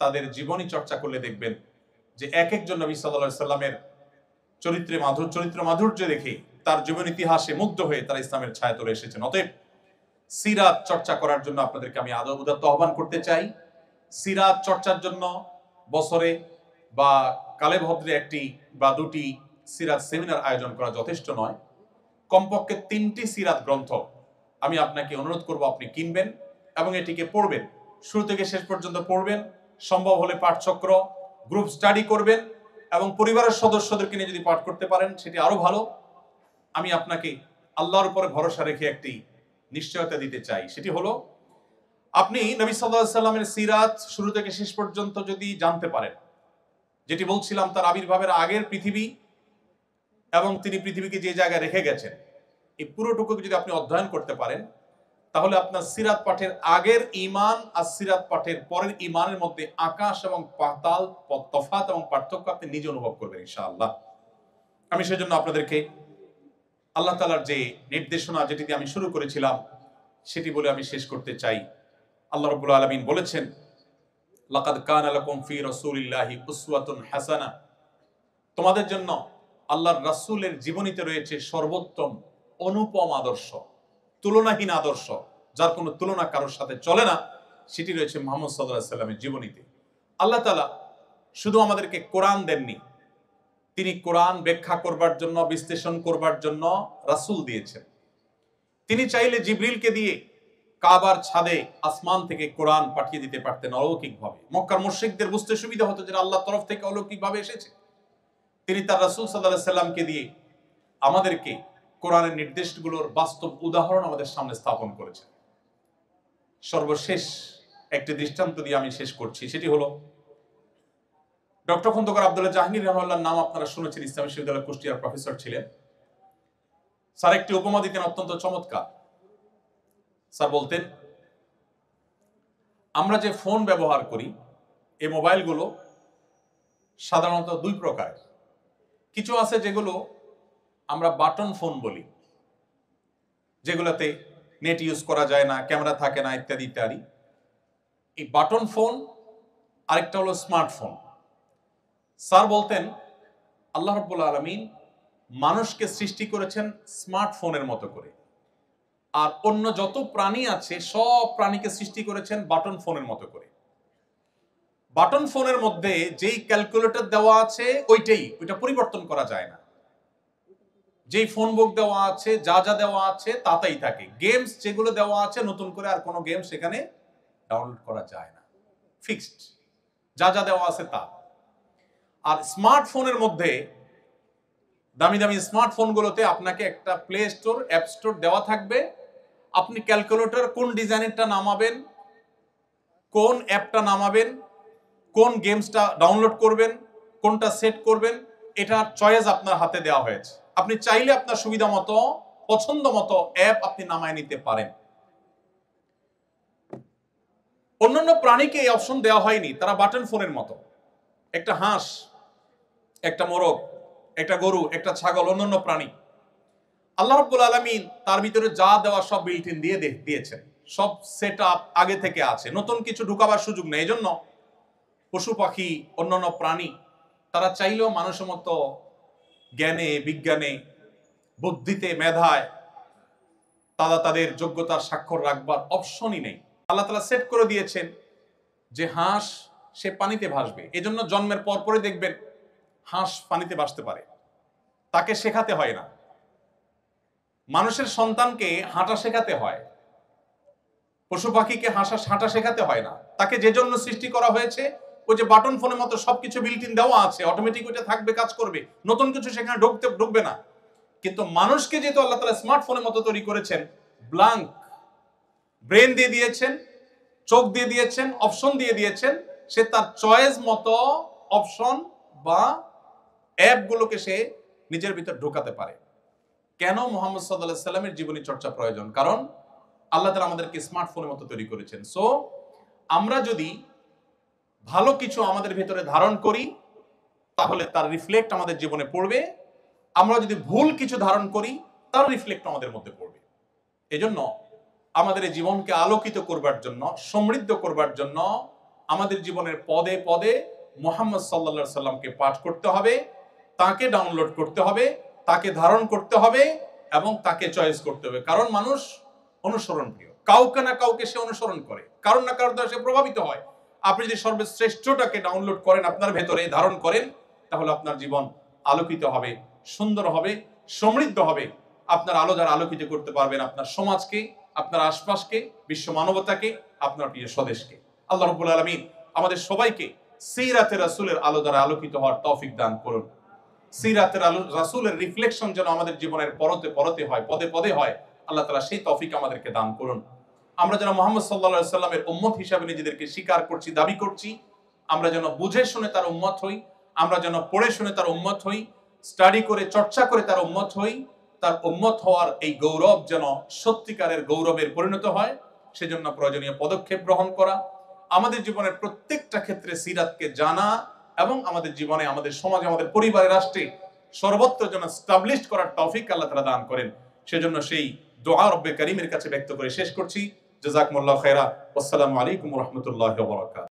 তাদের জীবনী চর্চা করলে দেখবেন যে এক একজন নবী সাল্লাল্লাহু আলাইহি সাল্লামের চরিত্র মাধুর্য দেখে, তার জীবন ইতিহাসে মুগ্ধ হয়ে তারা ইসলামের ছায়াতলে এসেছেন। অতএব সিরাত চর্চা করার জন্য আপনাদেরকে আমি উদাত্ত আহ্বান করতে চাই। সিরাত চর্চার জন্য বছরে বা কালে ভদ্রে একটি বা দুটি সিরাত সেমিনার আয়োজন করা যথেষ্ট নয়। কমপক্ষে 3টি সিরাত গ্রন্থ আমি আপনাকে অনুরোধ করব আপনি কিনবেন এবং এটিকে পড়বেন, শুরু থেকে শেষ পর্যন্ত পড়বেন, সম্ভব হলে পাঠচক্র গ্রুপ স্টাডি করবেন এবং পরিবারের সদস্যদেরকে নিয়ে যদি পাঠ করতে পারেন সেটি আরো ভালো। আমি আপনাকে আল্লাহর উপরে ভরসা রেখে একটি নিশ্চয়তা দিতে চাই, সেটি হলো আপনি নবী সাল্লাল্লাহু আলাইহি সাল্লামের সিরাত শুরু থেকে শেষ পর্যন্ত যদি জানতে পারেন, যেটি বলছিলাম তার আবির্ভাবের আগের পৃথিবী এবং তিনি পৃথিবীকে যে জায়গায় রেখে গেছেন, এই পুরোটুকু যদি আপনি অধ্যয়ন করতে পারেন, তাহলে আপনার সিরাত পাঠের আগের ঈমান আর সিরাত পাঠের পরের ঈমানের মধ্যে আকাশ এবং পাতাল তফাৎ এবং পার্থক্য আপনি নিজে অনুভব করবেন ইনশাআল্লাহ। আমি সেজন্য আপনাদেরকে আল্লাহ তাআলার যে নির্দেশনা, যেটি দিয়ে আমি শুরু করেছিলাম, সেটি বলে আমি শেষ করতে চাই। আল্লাহ রাব্বুল আলামিন বলেছেন, লাকাদ কানা লাকুম ফি রাসূলিল্লাহি উসওয়াতুন হাসানাহ, তোমাদের জন্য আল্লাহর রাসূলের জীবনীতে রয়েছে সর্বোত্তম অনুপম আদর্শ, তুলনাহীন আদর্শ, যার কোনো তুলনা কারোর সাথে চলে না, সেটি রয়েছে মুহাম্মদ সাল্লাল্লাহু আলাইহি সাল্লামের জীবনীতে। আল্লাহ তাআলা শুধু আমাদেরকে কোরআন দেননি, তিনি কোরআন ব্যাখ্যা করবার জন্য, বিশ্লেষণ করবার জন্য রাসূল দিয়েছেন। তিনি চাইলে জিবরিলকে দিয়ে কাবার ছাদে আসমান থেকে কোরআন পাঠিয়ে দিতে পারতেন অলৌকিকভাবে। মক্কার মুশরিকদের বুঝতে সুবিধা হতো যে আল্লাহর তরফ থেকে অলৌকিকভাবে এসেছে। তিনি তার রাসূল সাল্লাল্লাহু আলাইহি সাল্লামকে দিয়ে আমাদেরকে কোরআনের নির্দেশগুলোর বাস্তব উদাহরণ আমাদের সামনে স্থাপন করেছেন। সর্বশেষ একটি দৃষ্টান্ত দিয়ে আমি শেষ করছি, সেটি হলো ডক্টর খন্দকার আব্দুল্লাহ জাহাঙ্গীর রাহমাহুল্লাহর নাম আপনারা শুনেছেন, ইসলামী বিশ্ববিদ্যালয়ের কুষ্টিয়ার প্রফেসর ছিলেন। স্যার একটি উপমা দিতেন অত্যন্ত চমৎকার। স্যার বলতেন, আমরা যে ফোন ব্যবহার করি, এই মোবাইলগুলো সাধারণত দুই প্রকার। কিছু আছে যেগুলো আমরা বাটন ফোন বলি, যেগুলোতে নেট ইউজ করা যায় না, ক্যামেরা থাকে না, ইত্যাদি ইত্যাদি। এই বাটন ফোন, আরেকটা হলো স্মার্টফোন। স্যার বলতেন, আল্লাহ রাব্বুল আলামিন মানুষকে সৃষ্টি করেছেন স্মার্টফোনের মতো করে, আর অন্য যত প্রাণী আছে সব প্রাণীকে সৃষ্টি করেছেন বাটন ফোনের মতো করে। বাটন ফোনের মধ্যে যেই ক্যালকুলেটর দেওয়া আছে ওইটা পরিবর্তন করা যায় না। যেই ফোন বুক দেওয়া আছে, যা যা দেওয়া আছে তাতেই থাকে। গেমস যেগুলো দেওয়া আছে, নতুন করে আর কোনো গেম সেখানে ডাউনলোড করা যায় না, ফিক্সড, যা যা দেওয়া আছে তা। আর স্মার্টফোনের মধ্যে, দামি দামি স্মার্টফোনগুলোতে আপনাকে একটা প্লে স্টোর, অ্যাপ স্টোর দেওয়া থাকবে। আপনি ক্যালকুলেটর কোন ডিজাইনেরটা নামাবেন, কোন অ্যাপটা নামাবেন, কোন গেমসটা ডাউনলোড করবেন, কোনটা সেট করবেন, এটার চয়েস আপনার হাতে দেওয়া হয়েছে। আপনি চাইলে আপনার সুবিধা মতো, পছন্দ মতো অ্যাপ আপনি নামায় নিতে পারেন। অন্যান্য প্রাণীকে এই অপশন দেওয়া হয়নি, তারা বাটন ফোনের মতো। একটা হাঁস, একটা মোরগ, একটা গরু, একটা ছাগল, অন্যান্য প্রাণী, আল্লাহ রাব্বুল আলামিন তার ভিতরে যা দেওয়া সব বিল্ট ইন দিয়ে দিয়েছেন, সব সেট আপ আগে থেকে আছে, নতুন কিছু ঢুকাবার সুযোগ নেই। এজন্য পশু পাখি, অন্যান্য প্রাণী, তারা চাইলেও মানুষের মতো জ্ঞানে, বিজ্ঞানে, বুদ্ধিতে, মেধায় তারা তাদের যোগ্যতার স্বাক্ষর রাখবার অপশনই নেই। আল্লাহ তাআলা সেট করে দিয়েছেন যে হাঁস সে পানিতে ভাসবে। এজন্য জন্মের পরপরই দেখবেন হাঁস পানিতে ভাসতে পারে, তাকে শেখাতে হয় না। মানুষের সন্তানকে হাঁটা শেখাতে হয়, পশু পাখিকে হাঁটা শেখাতে হয় না। তাকে যে জন্য সৃষ্টি করা হয়েছে, ওই যে বাটন ফোনের মতো সবকিছু বিল্ট ইন দেওয়া আছে, অটোমেটিক ওইটা থাকবে, কাজ করবে, নতুন কিছু সেখানে ঢুকবে না। কিন্তু মানুষকে যেহেতু আল্লাহ তাআলা স্মার্টফোনের মতো তৈরি করেছেন, ব্ল্যাঙ্ক ব্রেন দিয়ে দিয়েছেন, চোখ দিয়ে দিয়েছেন, অপশন দিয়ে দিয়েছেন, সে তার চয়েস মতো অপশন বা অ্যাপগুলোকে সে নিজের ভিতর ঢোকাতে পারে। কেন মুহাম্মদ সাল্লাল্লাহু আলাইহি সাল্লামের জীবনী চর্চা প্রয়োজন? কারণ আল্লাহ তাআলা আমাদেরকে স্মার্টফোনের মতো তৈরি করেছেন। সো আমরা যদি ভালো কিছু আমাদের ভিতরে ধারণ করি, তাহলে তার রিফ্লেক্ট আমাদের জীবনে পড়বে। আমরা যদি ভুল কিছু ধারণ করি, তার রিফ্লেক্ট আমাদের মধ্যে পড়বে। এজন্য আমাদের এই জীবনকে আলোকিত করবার জন্য, সমৃদ্ধ করবার জন্য আমাদের জীবনের পদে পদে মুহাম্মদ সাল্লাল্লাহু আলাইহি সাল্লামকে পাঠ করতে হবে, তাকে ডাউনলোড করতে হবে, তাকে ধারণ করতে হবে এবং তাকে চয়েস করতে হবে। কারণ মানুষ অনুসরণ প্রিয়, কাউকে না কাউকে সে অনুসরণ করে, কারণ না কারণ দ্বারা সে প্রভাবিত হয়। আপনি যদি সর্বশ্রেষ্ঠটাকে ডাউনলোড করেন, আপনার ভেতরে ধারণ করেন, তাহলে আপনার জীবন আলোকিত হবে, সুন্দর হবে, সমৃদ্ধ হবে। আপনার আলো দ্বারা আলোকিত করতে পারবেন আপনার সমাজকে, আপনার আশপাশকে, বিশ্ব মানবতাকে, আপনার প্রিয় স্বদেশকে। আল্লাহ রাব্বুল আলামিন আমাদের সবাইকে সিরাতে রাসূলের আলো দ্বারা আলোকিত হওয়ার তৌফিক দান করুন। সিরাতে রাসূলের রিফ্লেকশন যেন আমাদের জীবনের পরতে পরতে হয়, পদে পদে হয়, আল্লাহ তাআলা সেই তৌফিক আমাদেরকে দান করুন। আমরা যেন মুহাম্মদ সাল্লাল্লাহু আলাইহি সাল্লামের উম্মত হিসেবে নিজেদেরকে স্বীকার করছি, দাবি করছি, আমরা যেন বুঝে শুনে তার উম্মত হই, আমরা যেন পড়ে শুনে তার উম্মত হই, স্টাডি করে চর্চা করে তার উম্মত হই। তার উম্মত হওয়ার এই গৌরব যেন সত্যিকারের গৌরবের পরিণত হয়, সেজন্য প্রয়োজনীয় পদক্ষেপ গ্রহণ করা, আমাদের জীবনের প্রত্যেকটা ক্ষেত্রে সিরাতকে জানা এবং আমাদের জীবনে, আমাদের সমাজে, আমাদের পরিবারে, রাষ্ট্রে সর্বত্র যেন স্টাবলিশ করার তৌফিক আল্লাহ তাআলা দান করেন। সেজন্য সেই দোয়া রব্বে কারীমের কাছে ব্যক্ত করে শেষ করছি। জাযাকুমুল্লাহু খায়রা। আসসালামু আলাইকুম ওয়া রাহমাতুল্লাহি ওয়া বারাকাতুহু।